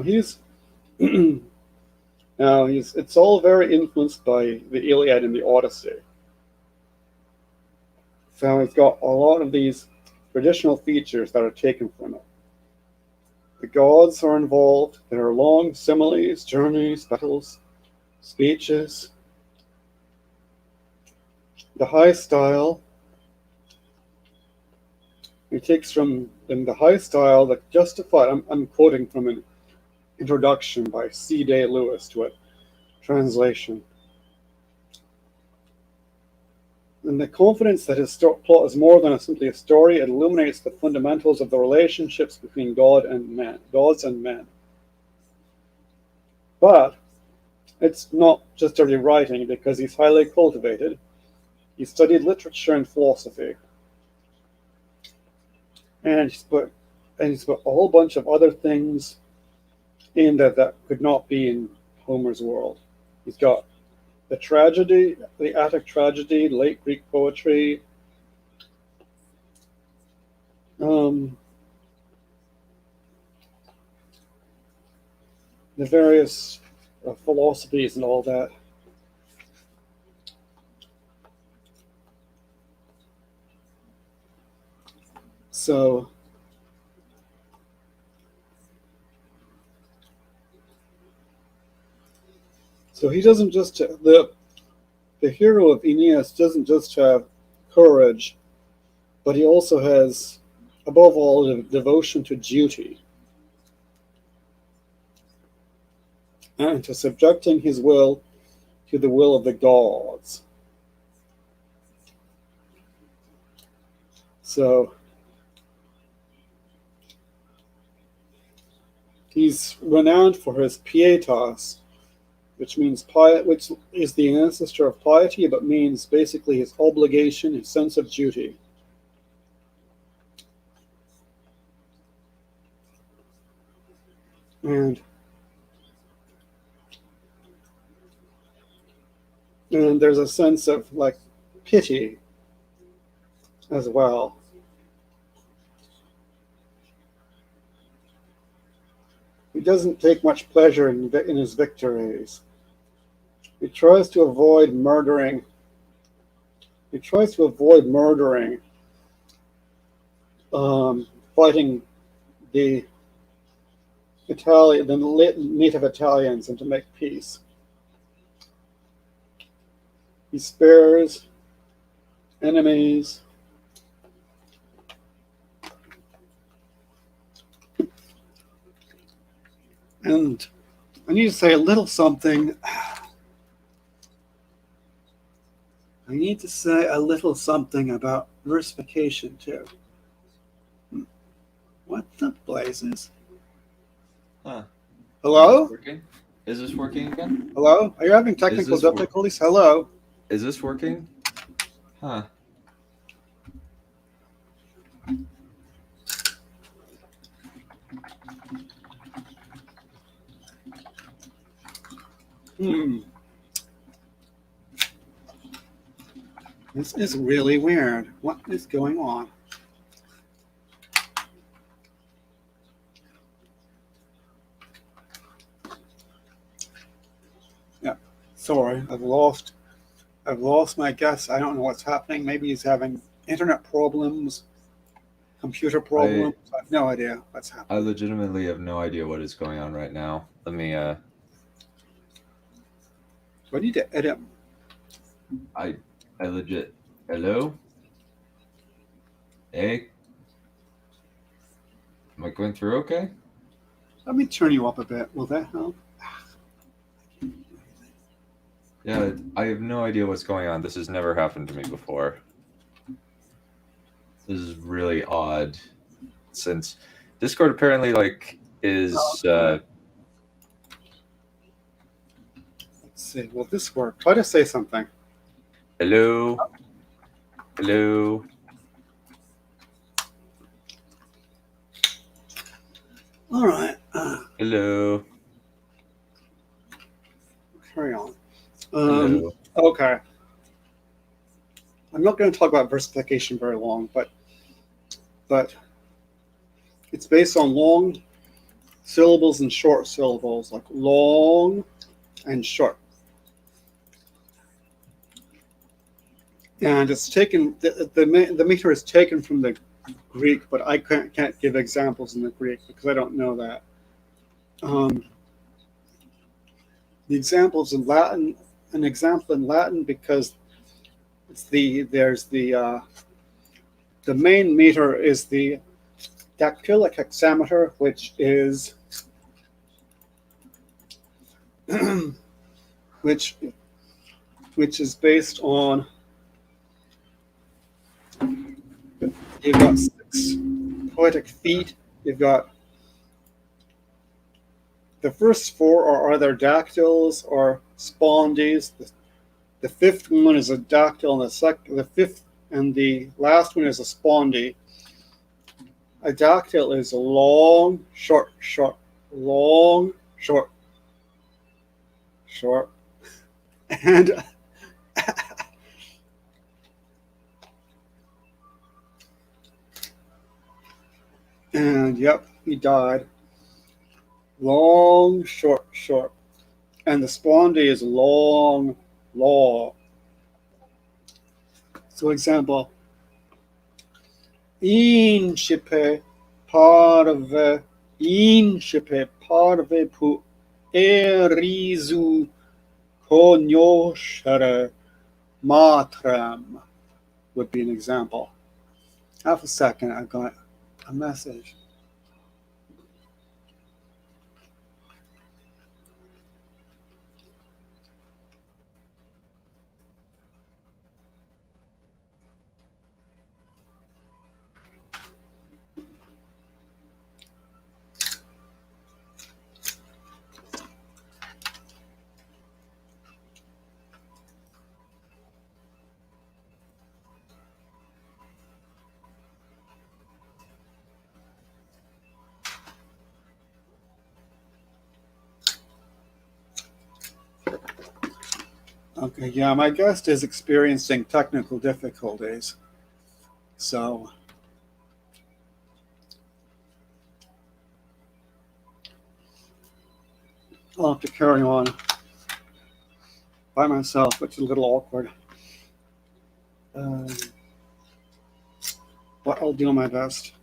he's it's all very influenced by the Iliad and the Odyssey. So it's got a lot of these traditional features that are taken from it. The gods are involved. There are long similes, journeys, battles, speeches. The high style, he takes from in the high style that justified, I'm quoting from an introduction by C. Day Lewis to it, translation. And the confidence that his plot is more than simply a story, it illuminates the fundamentals of the relationships between gods and men. But it's not just dirty writing, because he's highly cultivated. He studied literature and philosophy. And he's put a whole bunch of other things in that could not be in Homer's world. He's got the tragedy, the Attic tragedy, late Greek poetry, the various philosophies and all that. So he doesn't just, the hero of Aeneas doesn't just have courage, but he also has, above all, a devotion to duty and to subjecting his will to the will of the gods. So he's renowned for his pietas, which is the ancestor of piety, but means basically his obligation, his sense of duty. And there's a sense of like pity as well. He doesn't take much pleasure in his victories. He tries to avoid murdering. Fighting the native Italians, and to make peace. He spares enemies. And I need to say a little something. I need to say a little something about versification too. What the blazes? Huh. Hello? Is this working again? Hello? Are you having technical difficulties? Hello? Is this working? Huh. This is really weird. What is going on? Sorry, I've lost my guess. I don't know what's happening. Maybe he's having internet problems, computer I problems. I have no idea what's I happening. legitimately have no idea what is going on right now. Let me Do I need to edit? I I legit hello? Hey, am I going through okay? Let me turn you up a bit. Will that help? Yeah, I have no idea what's going on. This has never happened to me before. This is really odd since Discord apparently like is Okay. Let's see. Will this work? Try to say something. hello, hello, All right. hello, Carry on. hello. Okay. I'm not going to talk about versification very long, but it's based on long syllables and short syllables, like long and short. And it's taken the meter is taken from the Greek, but I can't give examples in the Greek because I don't know that. Um, the examples in Latin, an example in Latin because it's there's the main meter is the dactylic hexameter, which which is based on you've got 6 poetic feet. You've got the first four are either dactyls or spondies. The fifth one is a dactyl, and the fifth and the last one is a spondy. A dactyl is long, short, short, long, short, short, and and yep, he died. Long, short, short, and the spondy is long, long. So, example: Incipe parve, incipe parve pu erizu conoscere matrem would be an example. Half a second, I got a message. Okay, yeah, my guest is experiencing technical difficulties, so I'll have to carry on by myself, which is a little awkward. Um, but I'll do my best.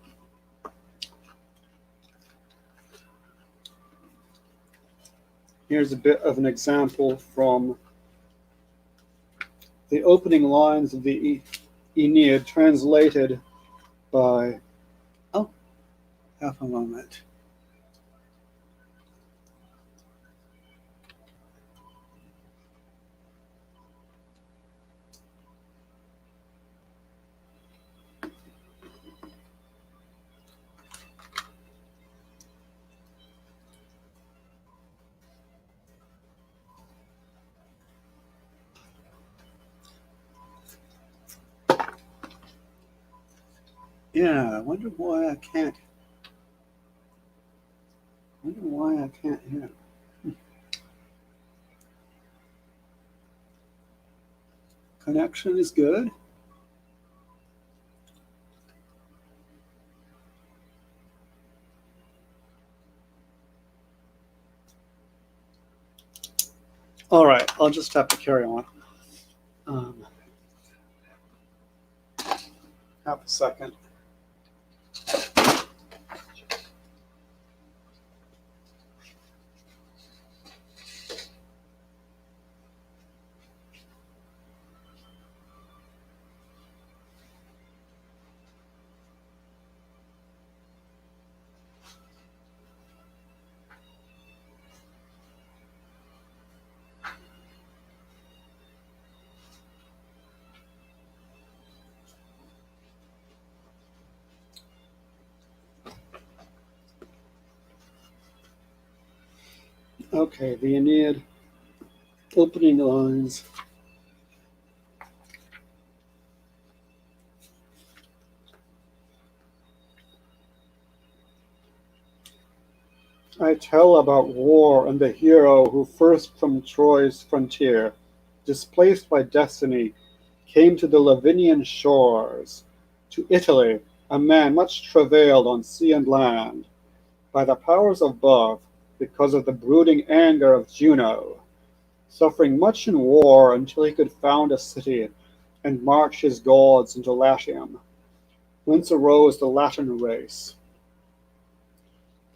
Here's a bit of an example from the opening lines of the Aeneid, translated by. Oh, half a moment. Yeah, I wonder why I can't. Wonder why I can't hear. Connection is good. All right, I'll just have to carry on. Um, half a second. Okay, the Aeneid opening lines. I tell about war and the hero who first from Troy's frontier, displaced by destiny, came to the Lavinian shores, to Italy, a man much travailed on sea and land, by the powers above, because of the brooding anger of Juno, suffering much in war until he could found a city and march his gods into Latium, whence arose the Latin race.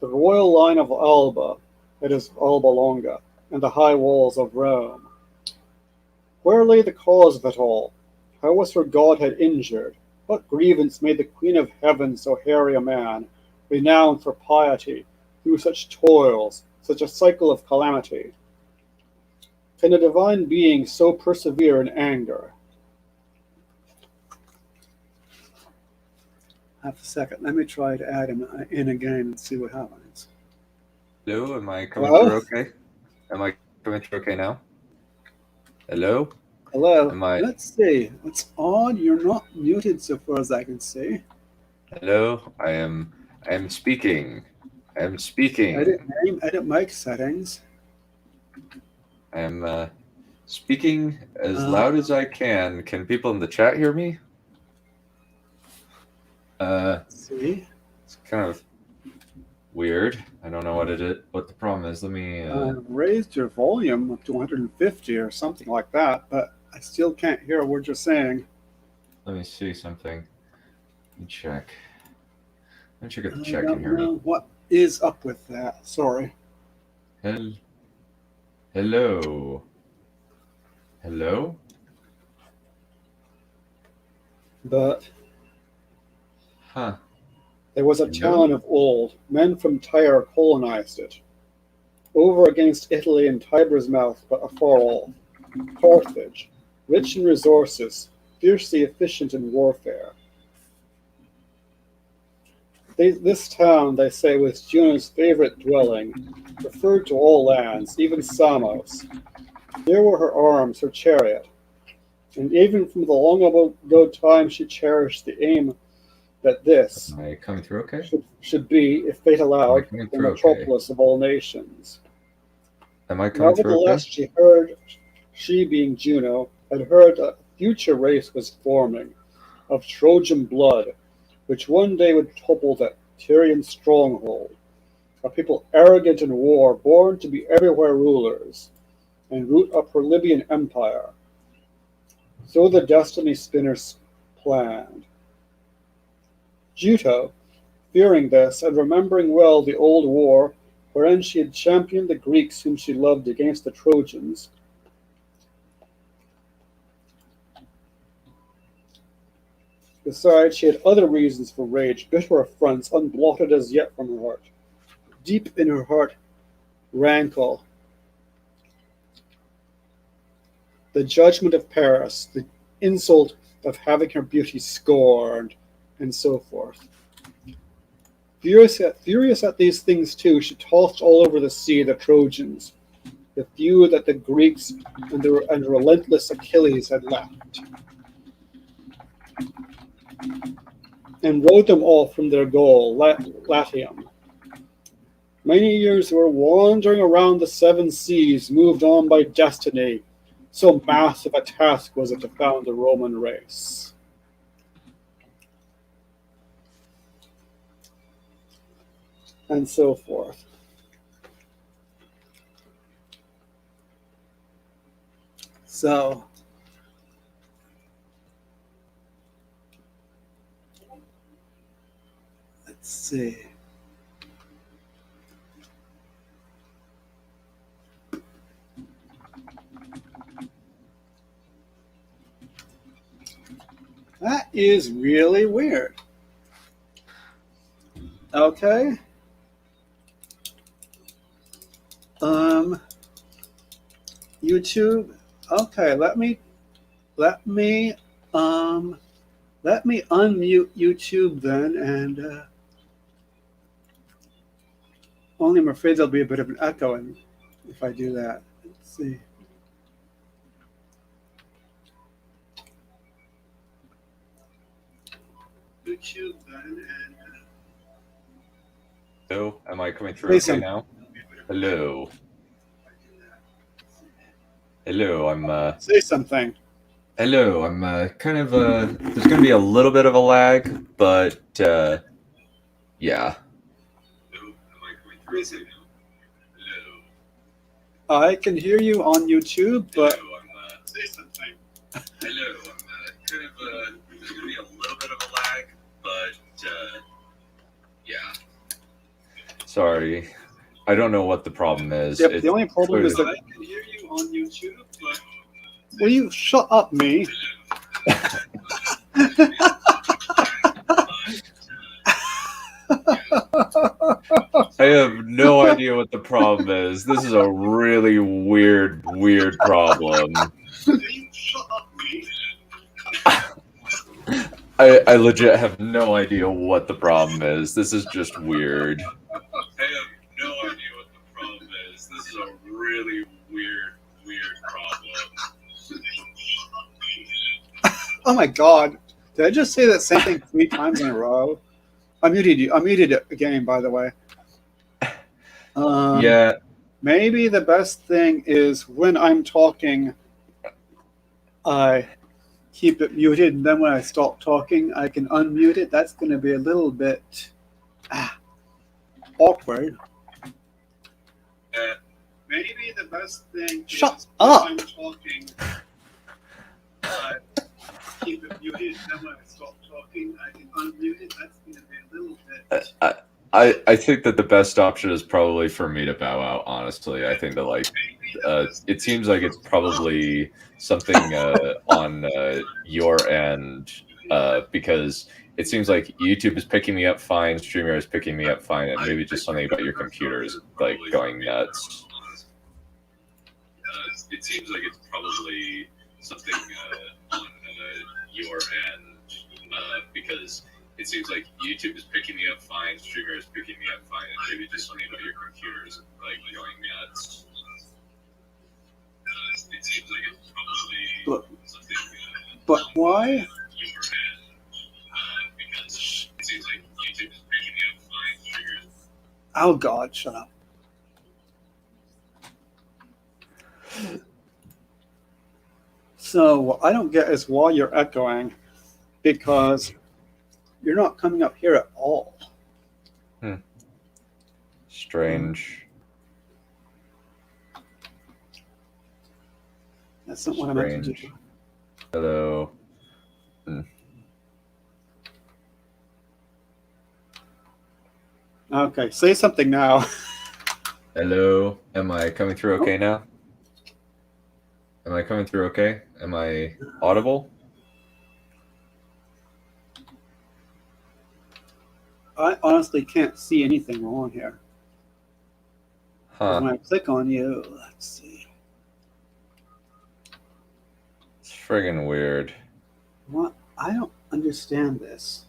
The royal line of Alba, it is Alba Longa, and the high walls of Rome. Where lay the cause of it all? How was her godhead injured? What grievance made the Queen of Heaven so hairy a man, renowned for piety, through such toils, such a cycle of calamity? Can a divine being so persevere in anger? Half a second. Let me try to add him in again and see what happens. Hello, am I coming Hello? through okay? Am I coming through okay now? Hello? Hello? Am I Let's see. It's odd. You're not muted so far as I can see. hello? I am speaking. I am Edit speaking. name, edit mic settings. I am speaking as Uh, loud as I can. Can people in the chat hear me? see. It's kind of weird. I don't know what the problem is. Let me Raised your volume up to 150 or something like that, but I still can't hear what you're saying. let me see something. Let me check. Let me check if the I chat can don't hear me. know what is up with that. Sorry. Hel- Hello. Hello? But Huh. there was a Hello? town of old. Men from Tyre colonized it. Over against Italy and Tiber's mouth, but afar off. Carthage, rich in resources, fiercely efficient in warfare. This town, they say, was Juno's favorite dwelling, preferred to all lands, even Samos. There were her arms, her chariot, and even from the long ago time she cherished the aim that this Am I coming through okay? should be, if fate Am I allowed, coming the through okay? metropolis of all nations. Am I coming through okay? Nevertheless, she being Juno, had heard a future race was forming, of Trojan blood, which one day would topple that Tyrian stronghold, a people arrogant in war, born to be everywhere rulers, and root up her Libyan empire. So the destiny spinners planned. Juno, fearing this, and remembering well the old war wherein she had championed the Greeks whom she loved against the Trojans, besides, she had other reasons for rage, bitter affronts unblotted as yet from her heart. Deep in her heart rankle the judgment of Paris, the insult of having her beauty scorned, and so forth. Furious at these things too, she tossed all over the sea the Trojans, the few that the Greeks and relentless Achilles had left, and rode them off from their goal, Latium. Many years were wandering around the seven seas, moved on by destiny. So massive a task was it to found the Roman race. And so forth. So let's see. That is really weird. Okay. YouTube. Okay, let me um let me unmute YouTube then, and only I'm afraid there'll be a bit of an echo if I do that. Let's see. YouTube then, and Hello, am I coming through say okay something. now? Hello. Hello, Say something. hello, kind of there's gonna be a little bit of a lag, but yeah. Hello, am I coming through okay now? Hello. I can hear you on YouTube, but Hello, say something. Hello, kind of there's gonna be a little bit of a lag, but yeah. Sorry. I don't know what the problem is. yep, the only problem is that I can hear you on YouTube, but will you shut up, me? I have no idea what the problem is. This is a really weird problem. I legit have no idea what the problem is. This is just weird. I have no idea what the problem is. This is a really weird problem. Oh my god. Did I just say that same thing 3 times in a row? I muted you. I muted it again, by the way. Yeah. Maybe the best thing is when I'm talking, I keep it muted, and then when I stop talking, I can unmute it. That's going to be a little bit awkward. Maybe the best thing Shut is up. when I'm talking, I keep it muted, and then when I stop talking, I can unmute it. That's going to be a little bit. I think that the best option is probably for me to bow out, honestly. I think that, like, it seems like it's probably something on your end, because it seems like YouTube is picking me up fine, StreamYard is picking me up fine, and maybe just something about your computer is, like, going nuts. It seems like it's probably something on your end, because it seems like YouTube is picking me up fine, StreamYard is picking me up fine, and maybe just something about your computer is, like, going nuts. It seems like it's probably something But why? your end, because it seems like YouTube is picking me up fine, StreamYard is... Oh god, shut up. So what I don't get is why you're echoing, because you're not coming up here at all. Strange. That's not what I meant to do. Hello. Okay, say something now. Hello. Am I coming through okay now? Am I coming through okay? Am I audible? I honestly can't see anything wrong here. Huh. When I click on you, let's see. It's friggin' weird. What? I don't understand this.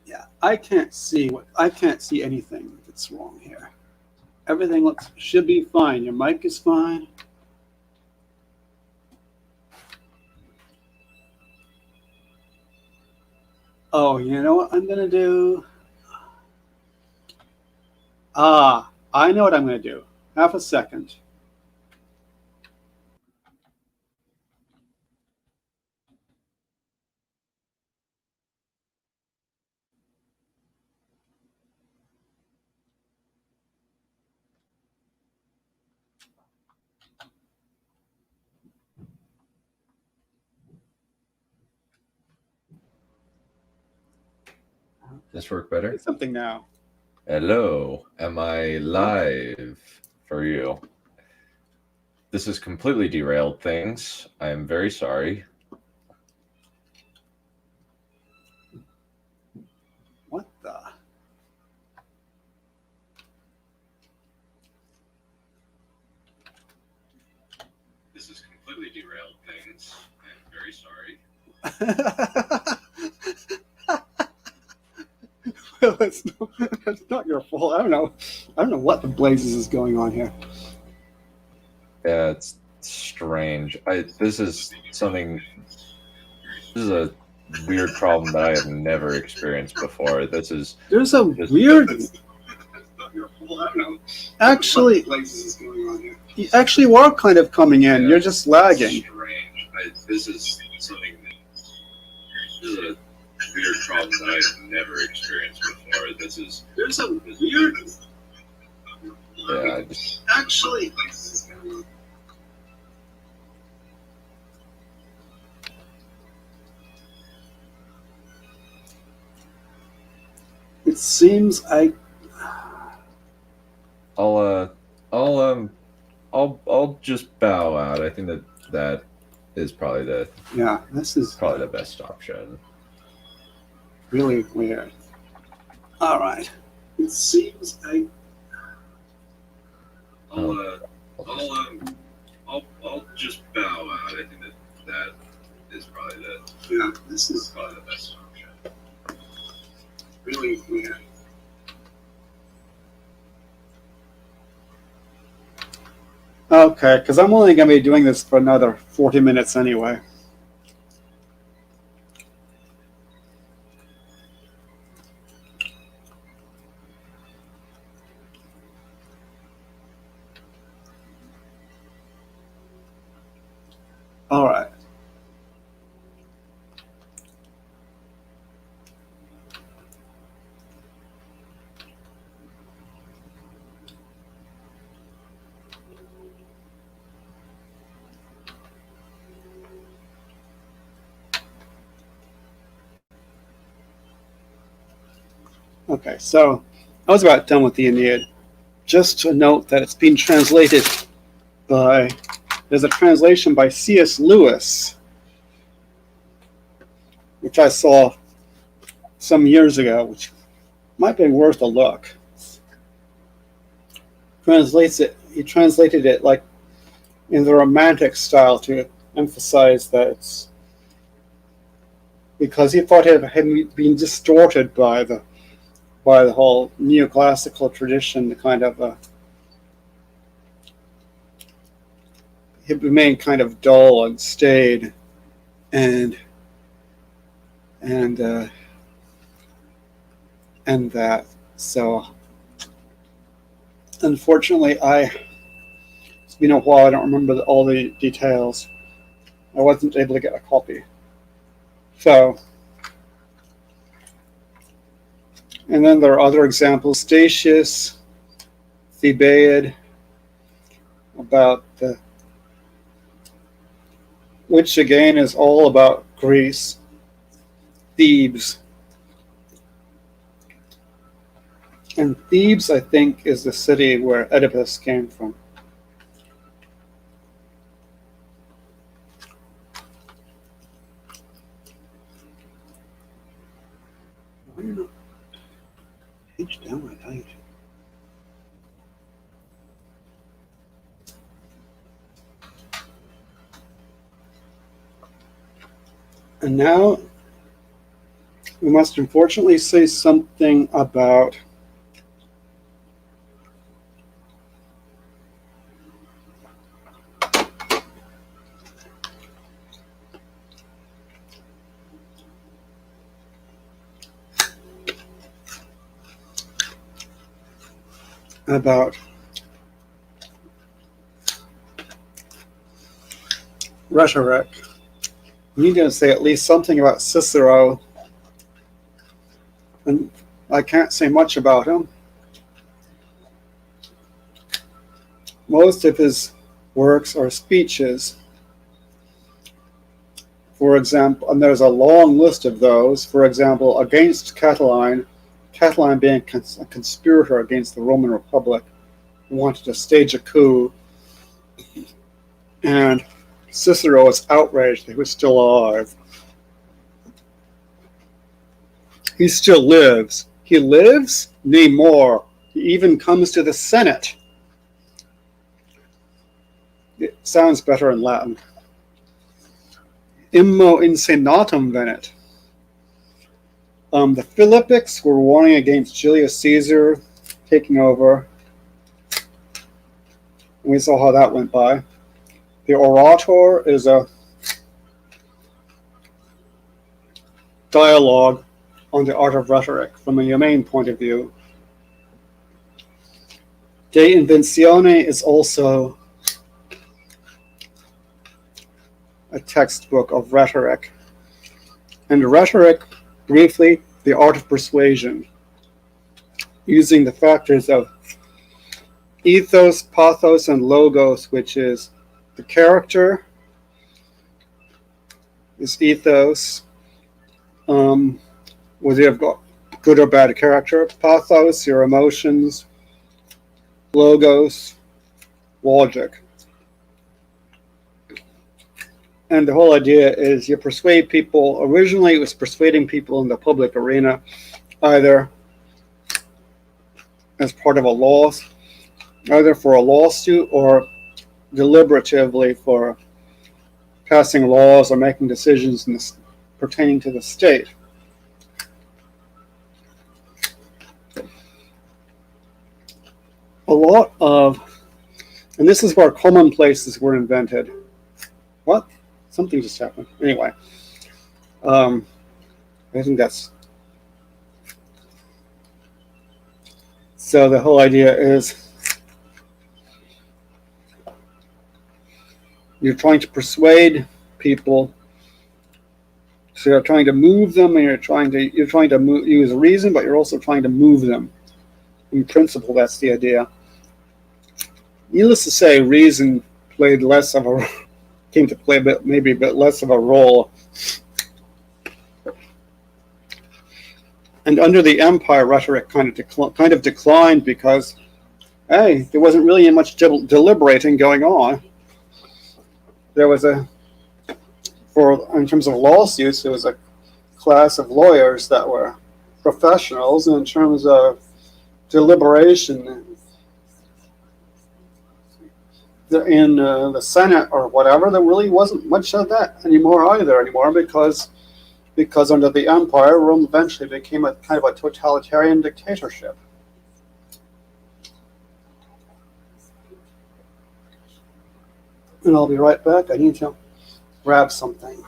Yeah, I can't see anything that's wrong here. Everything should be fine. Your mic is fine. Oh, you know what I'm gonna do? I know what I'm gonna do. Half a second. This work better? Say something now. Hello, am I live for you? This has completely derailed things. I am very sorry. What the? This has completely derailed things. I am very sorry. Well, it's not your fault. I don't know what the blazes is going on here. Yeah, it's strange. This is a weird problem that I have never experienced before. There's a weird. Actually, you actually are kind of coming in. You're just lagging. This is a weird problem that I have never experienced before. There's a weird. Yeah, Actually. It seems I'll just bow out. I think that is probably the this is probably the best option. really weird. All right. It seems I'll just bow out. I think that is probably this is probably the best option. really weird. Okay, because I'm only going to be doing this for another 40 minutes anyway. All right. Okay, so I was about done with the Aeneid. Just to note that it's been translated there's a translation by C.S. Lewis, which I saw some years ago, which might be worth a look. He translated it like in the Romantic style to emphasize that it's because he thought it had been distorted by the whole neoclassical tradition, the kind of it remained kind of dull and staid, and that. So, unfortunately, it's been a while. I don't remember all the details. I wasn't able to get a copy. So. And then there are other examples. Statius, Thebaid, about which again is all about Greece, Thebes. And Thebes, I think, is the city where Oedipus came from. Page down my page. And now we must unfortunately say something about rhetoric. We need to say at least something about Cicero, and I can't say much about him. Most of his works are speeches. For example, and there's a long list of those. For example, against Catiline, Catiline, being a conspirator against the Roman Republic, wanted to stage a coup, and Cicero was outraged that he was still alive. He still lives. He lives? Nay, more. He even comes to the Senate. It sounds better in Latin. Immo in senatum venit. The Philippics were warning against Julius Caesar taking over. We saw how that went by. The Orator is a dialogue on the art of rhetoric from a humane point of view. De Inventione is also a textbook of rhetoric. And rhetoric, briefly, the art of persuasion, using the factors of ethos, pathos, and logos, which is the character, is ethos, whether you have got good or bad character, pathos, your emotions, logos, logic. And the whole idea is you persuade people. Originally, it was persuading people in the public arena, either as part of a loss, either for a lawsuit or deliberatively for passing laws or making decisions pertaining to the state. A lot of, and this is where commonplaces were invented. What? Something just happened. Anyway, I think that's, so the whole idea is you're trying to persuade people, so you're trying to move them, and you're trying to use reason, but you're also trying to move them. In principle, that's the idea. Needless to say, reason played less of a came to play maybe a bit less of a role. And under the empire, rhetoric kind of declined because, hey, there wasn't really much deliberating going on. There was in terms of lawsuits, there was a class of lawyers that were professionals, and in terms of deliberation in the Senate or whatever, there really wasn't much of that anymore because under the empire, Rome eventually became a kind of a totalitarian dictatorship. And I'll be right back. I need to grab something.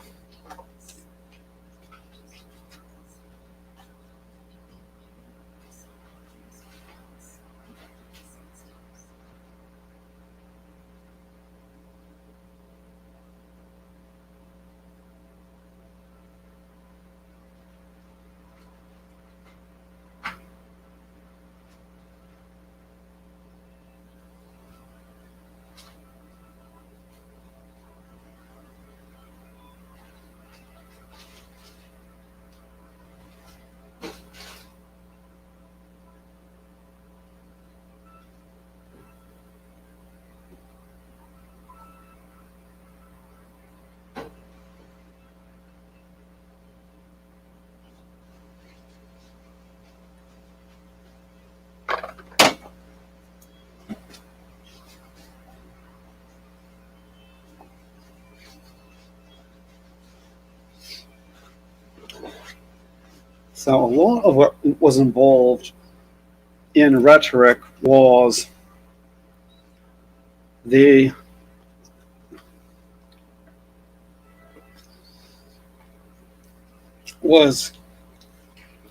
So a lot of what was involved in rhetoric was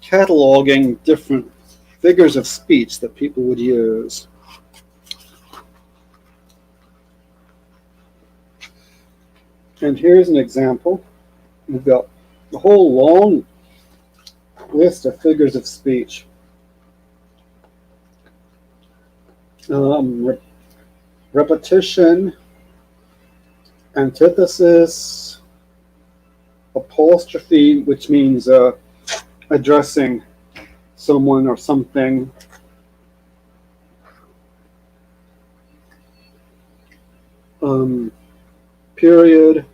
cataloging different figures of speech that people would use. And here's an example. We've got a whole long list of figures of speech. Repetition, antithesis, apostrophe, which means addressing someone or something. Period.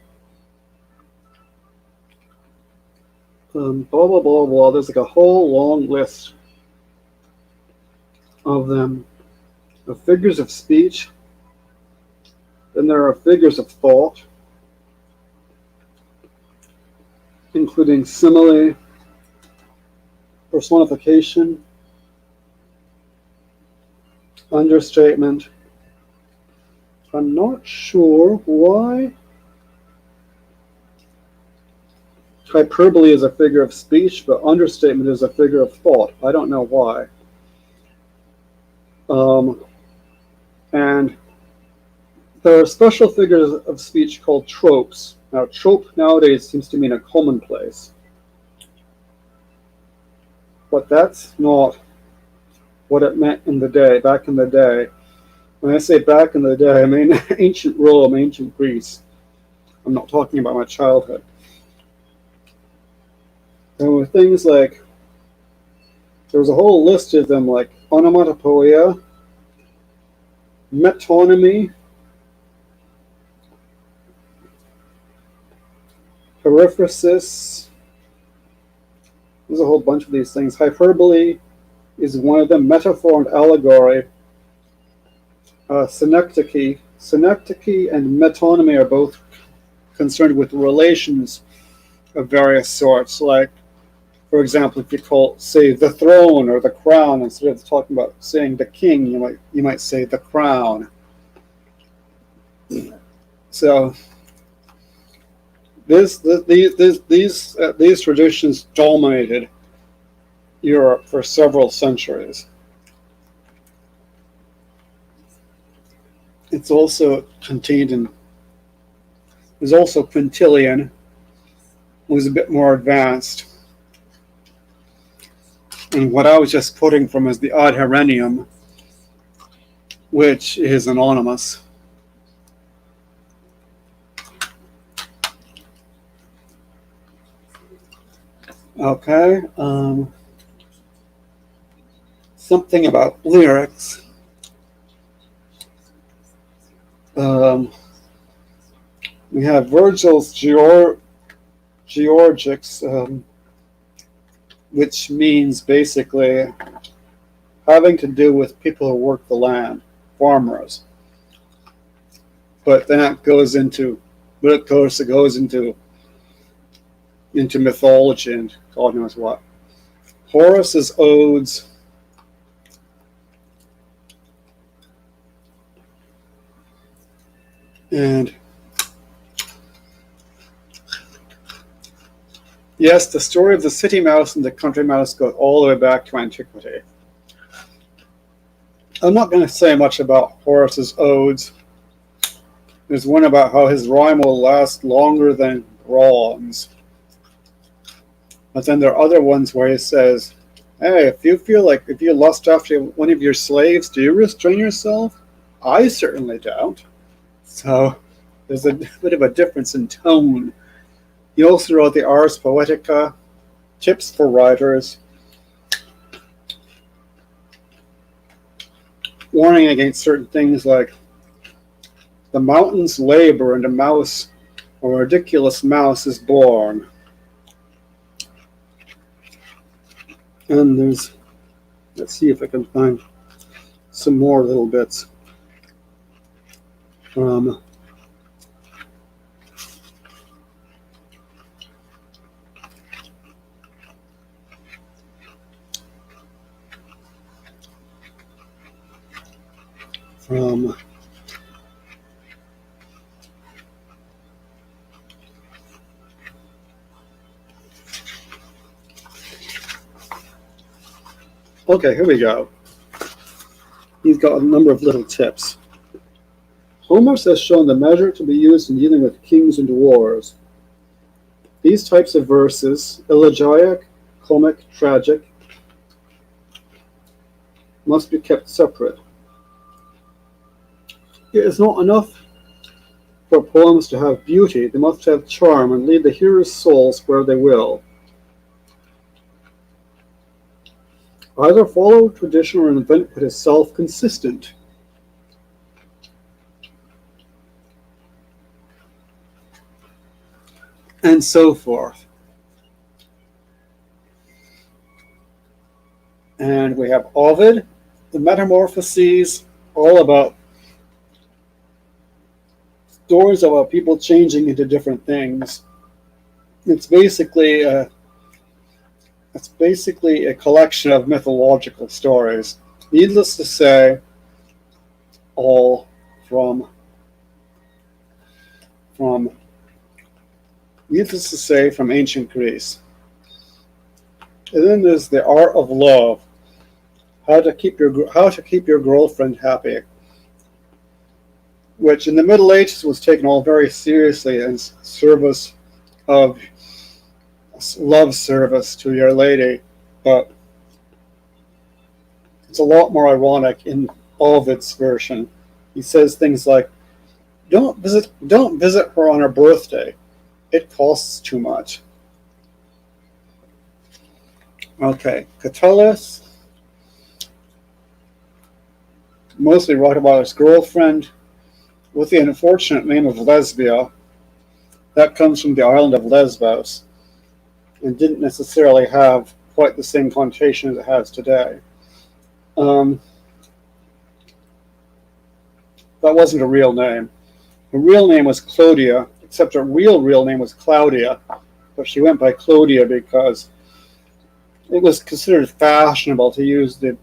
Blah, blah, blah, blah. There's like a whole long list of them, of figures of speech. Then there are figures of thought, including simile, personification, understatement. I'm not sure why hyperbole is a figure of speech, but understatement is a figure of thought. I don't know why. And there are special figures of speech called tropes. Now, trope nowadays seems to mean a commonplace. But that's not what it meant in the day, back in the day. When I say back in the day, I mean ancient Rome, ancient Greece. I'm not talking about my childhood. There were things like, there was a whole list of them, like onomatopoeia, metonymy, periphrasis. There's a whole bunch of these things. Hyperbole is one of them. Metaphor and allegory. Synecdoche and metonymy are both concerned with relations of various sorts. Like, for example, if you say the throne or the crown, instead of talking about saying the king, you might say the crown. So these traditions dominated Europe for several centuries. It's also contained in. There's also Quintilian, who was a bit more advanced. And what I was just quoting from is the Ad Herennium, which is anonymous. Okay. Something about lyrics. We have Virgil's Georgics, which means basically having to do with people who work the land, farmers. But then it goes into mythology and God knows what. Horace's odes. And yes, the story of the city mouse and the country mouse goes all the way back to antiquity. I'm not going to say much about Horace's odes. There's one about how his rhyme will last longer than bronze. But then there are other ones where he says, hey, if you lust after one of your slaves, do you restrain yourself? I certainly don't. So there's a bit of a difference in tone. He also wrote the Ars Poetica, tips for writers, warning against certain things like the mountains labor and a ridiculous mouse is born. And let's see if I can find some more little bits from okay, here we go. He's got a number of little tips. Homer has shown the measure to be used in dealing with kings and wars. These types of verses, elegiac, comic, tragic, must be kept separate. It is not enough for poems to have beauty, they must have charm and lead the hearer's souls where they will. Either follow tradition or invent what is self-consistent. And so forth. And we have Ovid, the Metamorphoses, all about stories about people changing into different things. It's basically a collection of mythological stories. Needless to say, all from ancient Greece. And then there's the art of love, how to keep your girlfriend happy, which in the Middle Ages was taken all very seriously in service of love service to your lady, but it's a lot more ironic in Ovid's version. He says things like, don't visit her on her birthday. It costs too much. Okay, Catullus mostly wrote about his girlfriend with the unfortunate name of Lesbia. That comes from the island of Lesbos and didn't necessarily have quite the same connotation as it has today. That wasn't a real name. Her real name was Clodia, except her real name was Claudia, but she went by Clodia because it was considered fashionable to use the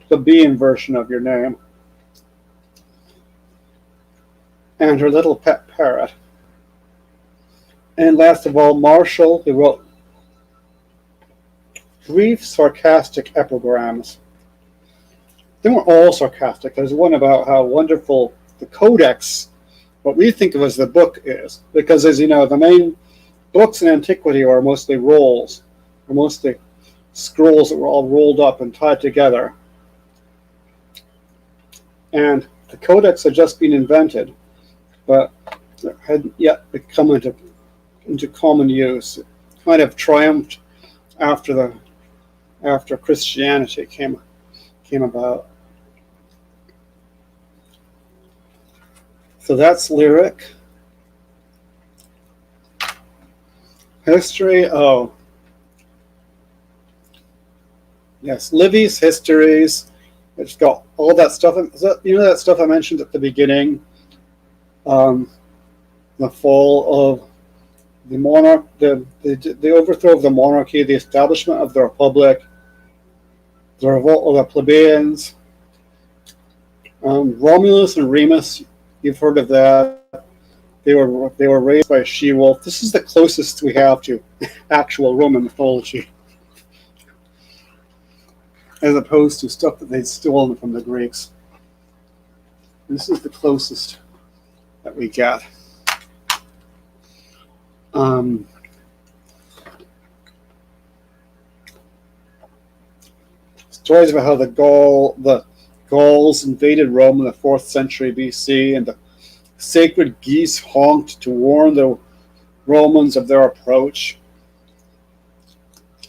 plebeian version of your name. And her little pet parrot. And last of all, Martial, who wrote brief, sarcastic epigrams. They weren't all sarcastic. There's one about how wonderful the Codex, what we think of as the book, is. Because, as you know, the main books in antiquity are mostly rolls, or mostly scrolls that were all rolled up and tied together. And the Codex had just been invented, but it hadn't yet come into common use. It kind of triumphed after Christianity came about. So that's lyric. History, oh. Yes, Livy's Histories. It's got all that stuff. That stuff I mentioned at the beginning? The fall of the monarch, the overthrow of the monarchy, the establishment of the republic, the revolt of the plebeians. Romulus and Remus, you've heard of that. They were raised by a she-wolf. This is the closest we have to actual Roman mythology, as opposed to stuff that they'd stolen from the Greeks. This is the closest that we get. Stories about how the Gauls invaded Rome in the 4th century BC, and the sacred geese honked to warn the Romans of their approach.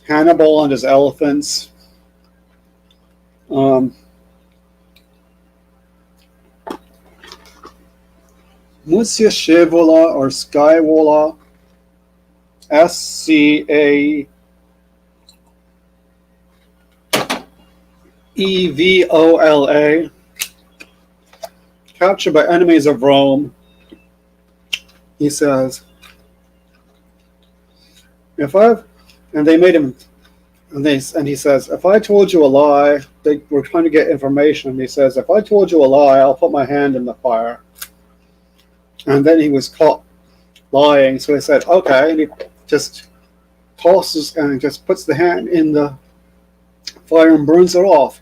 Hannibal and his elephants. Musia Scaevola or Scaevola, Scaevola, captured by enemies of Rome. He says, he says, if I told you a lie, they were trying to get information. He says, if I told you a lie, I'll put my hand in the fire. And then he was caught lying, so he said, okay, and he just tosses and just puts the hand in the fire and burns it off.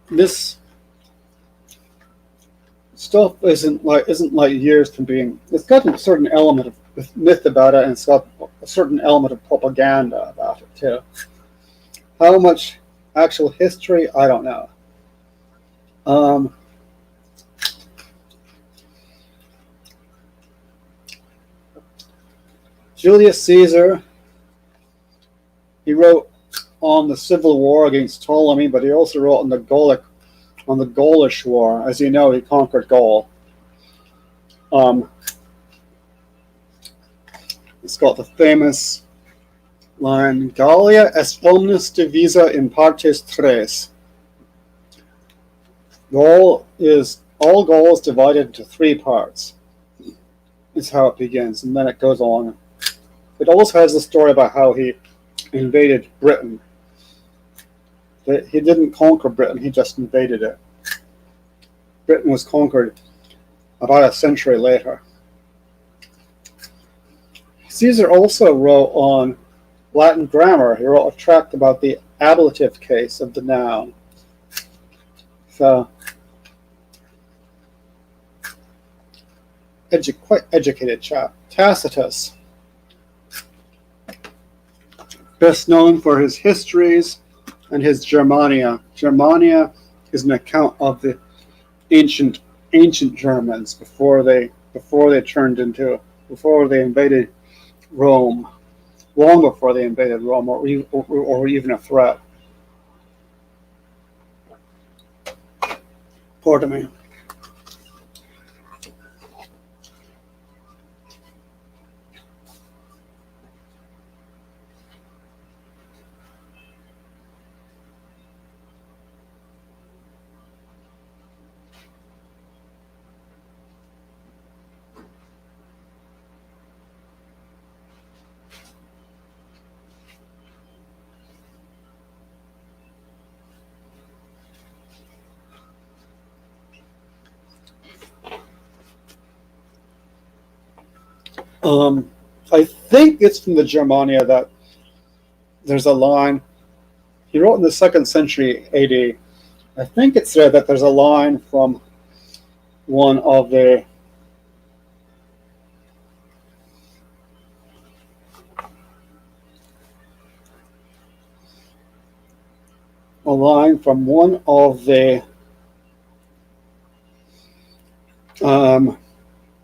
This stuff isn't like years from being. It's got a certain element of myth about it, and it's got a certain element of propaganda about it too. How much actual history, I don't know. Julius Caesar, he wrote on the civil war against Ptolemy, but he also wrote on the Gaulish War. As you know, he conquered Gaul. It's got the famous line, Gallia est omnis divisa in partes tres. All Gaul is divided into three parts. Is how it begins, and then it goes on. It also has a story about how he invaded Britain. He didn't conquer Britain, he just invaded it. Britain was conquered about a century later. Caesar also wrote on Latin grammar. He wrote a tract about the ablative case of the noun. So, quite educated chap. Tacitus, best known for his histories and his Germania. Germania is an account of the ancient Germans before they invaded Rome, long before they invaded Rome, or even a threat. Pardon me. I think it's from the Germania that there's a line. He wrote in the 2nd century AD. I think it's there that there's a line from one of the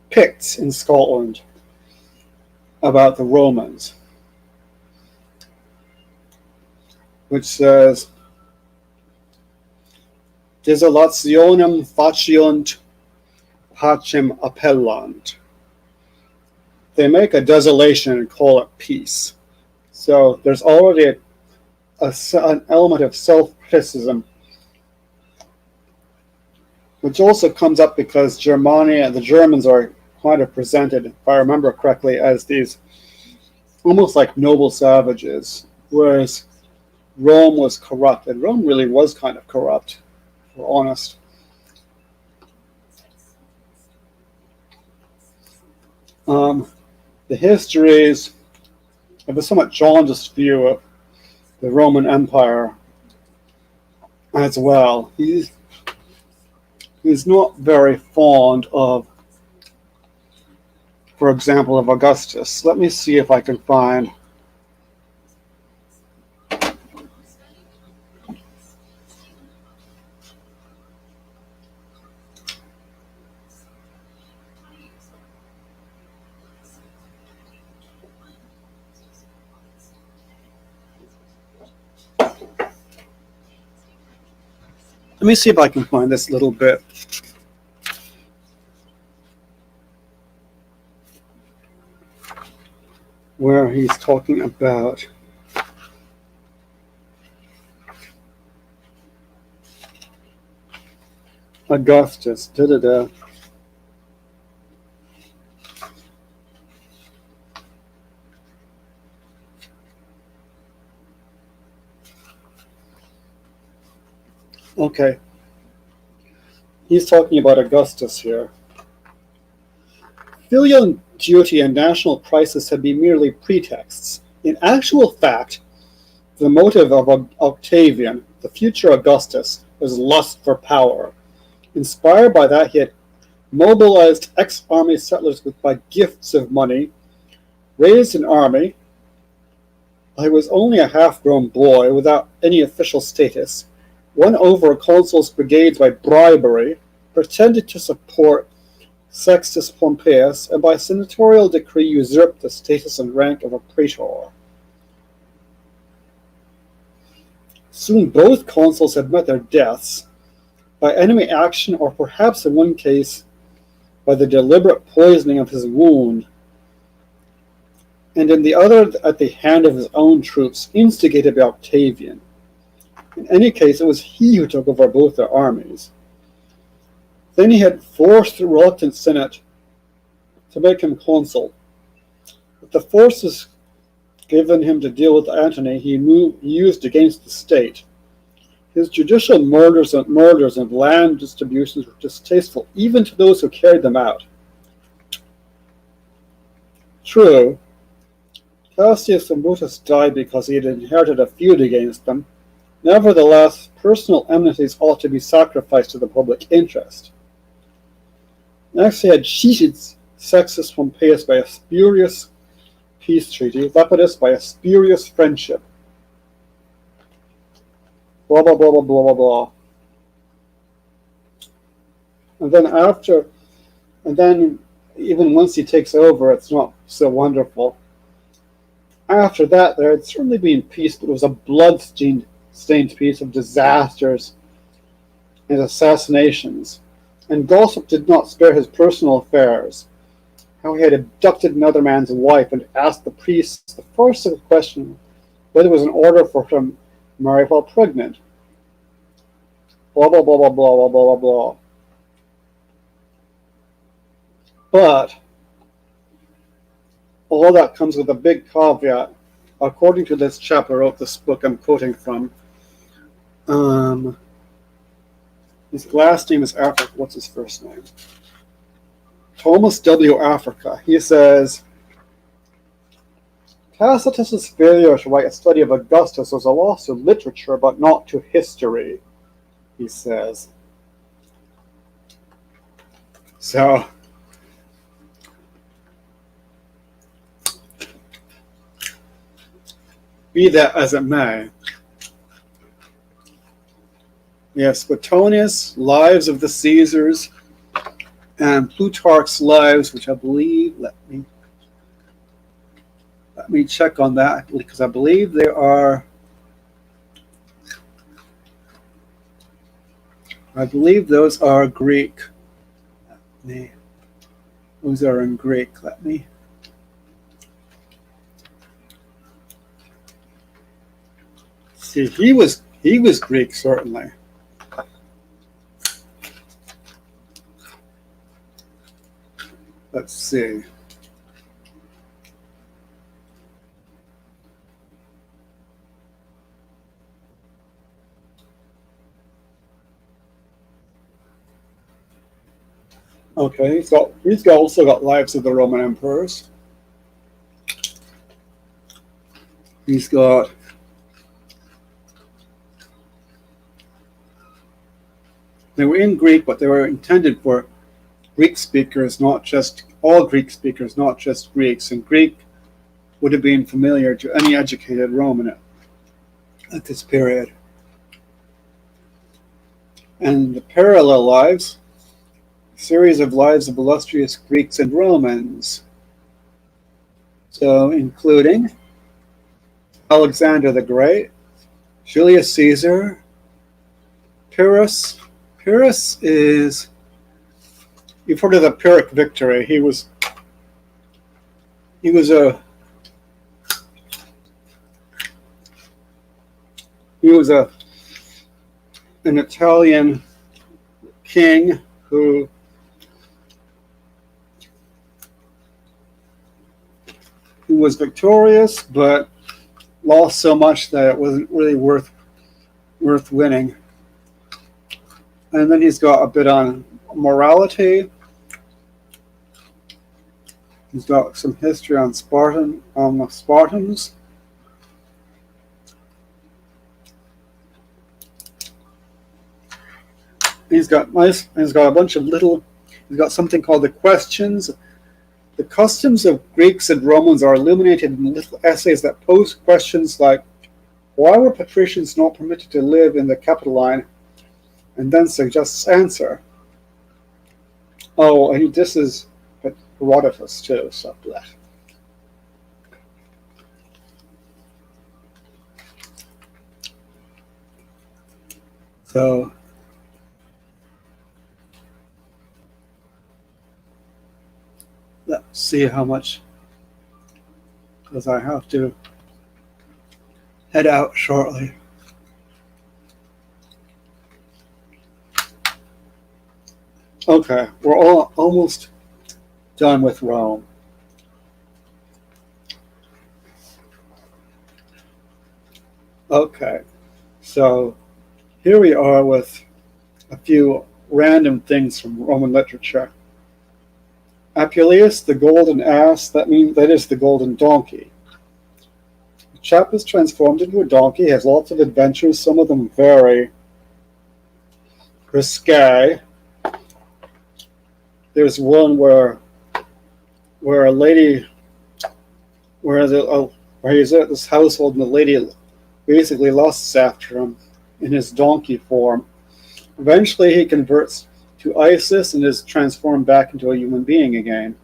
Picts in Scotland about the Romans, which says, Desolationem faciunt, pacem appellant. They make a desolation and call it peace. So there's already an element of self-criticism, which also comes up because Germania, the Germans are kind of presented, if I remember correctly, as these almost like noble savages, whereas Rome was corrupt, and Rome really was kind of corrupt, if we're honest. The histories have a somewhat jaundiced view of the Roman Empire as well. He's not very fond of, for example, of Augustus. Let me see if I can find this little bit. Where he's talking about Augustus. Okay. He's talking about Augustus here. Filial duty and national crisis had been merely pretexts. In actual fact, the motive of Octavian, the future Augustus, was lust for power. Inspired by that, he had mobilized ex-army settlers by gifts of money, raised an army. I was only a half-grown boy without any official status, won over a consul's brigades by bribery, pretended to support Sextus Pompeius, and by senatorial decree usurped the status and rank of a praetor. Soon both consuls had met their deaths by enemy action, or perhaps in one case by the deliberate poisoning of his wound, and in the other at the hand of his own troops, instigated by Octavian. In any case, it was he who took over both their armies. Then he had forced the reluctant Senate to make him consul. With the forces given him to deal with Antony, he used against the state. His judicial murders and land distributions were distasteful even to those who carried them out. True, Cassius and Brutus died because he had inherited a feud against them. Nevertheless, personal enmities ought to be sacrificed to the public interest. Next, he had cheated Sextus Pompeius by a spurious peace treaty, Lepidus by a spurious friendship. Blah, blah, blah, blah, blah, blah, blah. And then even once he takes over, it's not so wonderful. After that, there had certainly been peace, but it was a blood-stained peace of disasters and assassinations. And gossip did not spare his personal affairs. How he had abducted another man's wife and asked the priests the first question whether it was in order for him to marry while pregnant. Blah, blah, blah, blah, blah, blah, blah, blah. But all that comes with a big caveat. According to this chap who wrote this book I'm quoting from, his last name is Africa. What's his first name? Thomas W. Africa. He says, Tacitus's failure to write a study of Augustus was a loss to literature, but not to history, he says. So, be that as it may, yes, Suetonius, Lives of the Caesars, and Plutarch's Lives, which I believe, let me check on that, because I believe they are, I believe those are Greek. Those are in Greek. Let me. See, he was Greek, certainly. Let's see. Okay, he's also got Lives of the Roman Emperors. He's got they were in Greek, but they were intended for Greek speakers, not just all Greek speakers, not just Greeks. And Greek would have been familiar to any educated Roman at this period. And the parallel lives, a series of lives of illustrious Greeks and Romans. So including Alexander the Great, Julius Caesar, Pyrrhus. Pyrrhus is, you've heard of the Pyrrhic victory. He was an Italian king who was victorious, but lost so much that it wasn't really worth winning. And then he's got a bit on morality. He's got some history on the Spartans. He's got a bunch of little. He's got something called the Questions. The customs of Greeks and Romans are illuminated in little essays that pose questions like, why were patricians not permitted to live in the Capitoline? And then suggests answer. Oh, and this is Herodotus too. So bleh. So let's see how much, because I have to head out shortly. Okay, we're all almost done with Rome. Okay, so here we are with a few random things from Roman literature. Apuleius, the golden ass, that is the golden donkey. The chap is transformed into a donkey, has lots of adventures, some of them very risque. There's one where a lady, where he's at this household and the lady basically lusts after him in his donkey form. Eventually he converts to Isis and is transformed back into a human being again.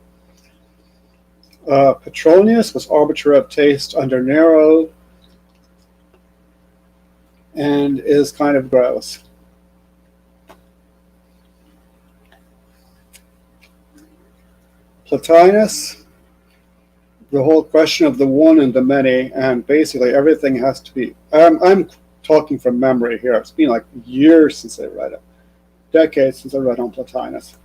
Petronius was arbiter of taste under Nero and is kind of gross. Plotinus, the whole question of the one and the many, and basically everything has to be. I'm talking from memory here. It's been like years since I read it, decades since I read on Plotinus.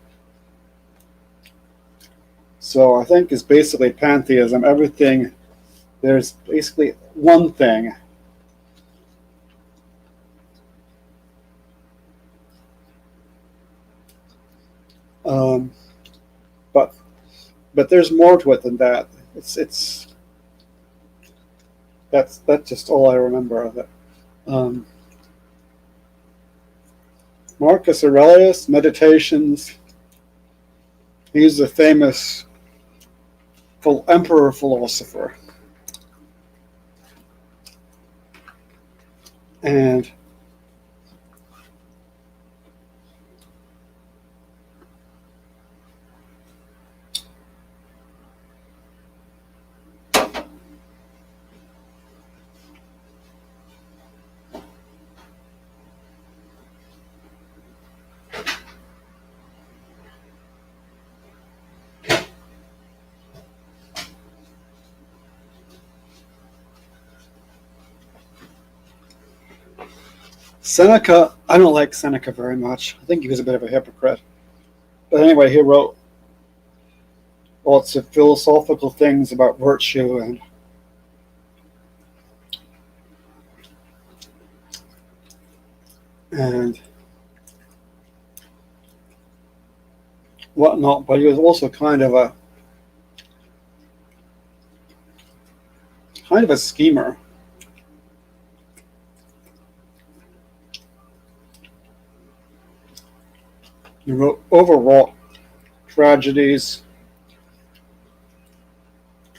So I think it's basically pantheism. Everything, there's basically one thing. But there's more to it than that. That's just all I remember of it. Marcus Aurelius, Meditations. He's a famous emperor philosopher. And Seneca, I don't like Seneca very much. I think he was a bit of a hypocrite. But anyway, he wrote lots of philosophical things about virtue and whatnot, but he was also kind of a schemer. He wrote overwrought tragedies.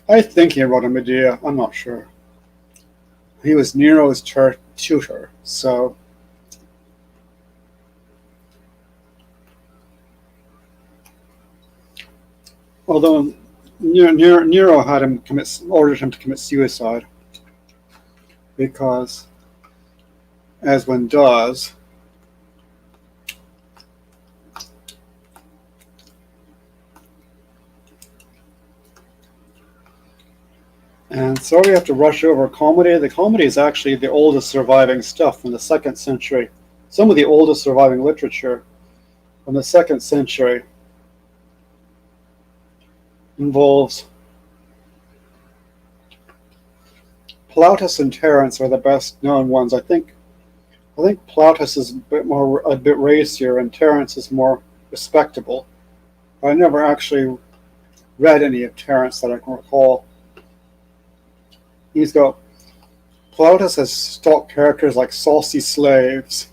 I think he wrote a Medea. I'm not sure. He was Nero's tutor, so although Nero had ordered him to commit suicide, because, as one does, and sorry I have to rush over comedy. The comedy is actually the oldest surviving stuff from the 2nd century. Some of the oldest surviving literature from the 2nd century involves Plautus and Terence are the best known ones. I think Plautus is a bit racier, and Terence is more respectable. I never actually read any of Terence that I can recall. Plautus has stock characters like saucy slaves,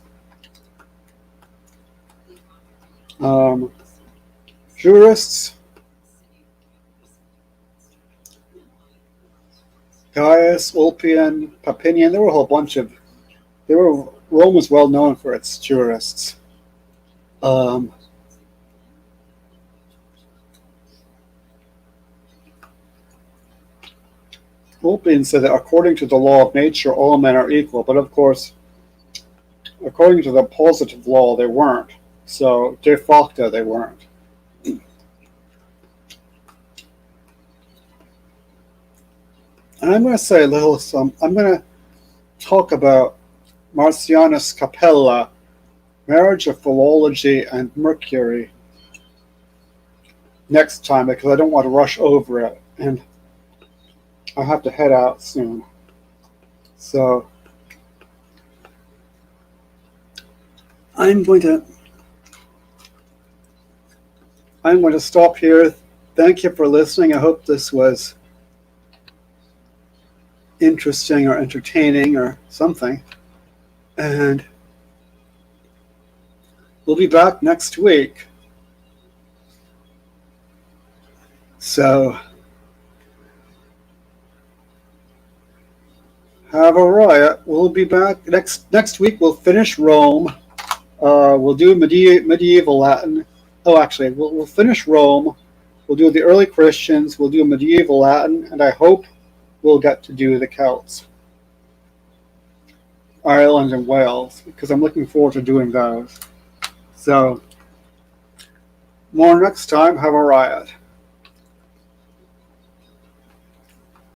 jurists, Gaius, Ulpian, Papinian. There were a whole bunch of. Rome was well known for its jurists. Ulpian said that according to the law of nature, all men are equal, but of course, according to the positive law, they weren't. So de facto, they weren't. And I'm going to say a little some. I'm going to talk about Marcianus Capella, Marriage of Philology and Mercury, next time because I don't want to rush over it, and I have to head out soon. So I'm going to stop here. Thank you for listening. I hope this was interesting or entertaining or something. And we'll be back next week. So have a riot. We'll be back next week. We'll finish Rome. We'll do medieval Latin. Oh, actually, we'll finish Rome. We'll do the early Christians. We'll do medieval Latin, and I hope we'll get to do the Celts, Ireland and Wales, because I'm looking forward to doing those. So, more next time. Have a riot.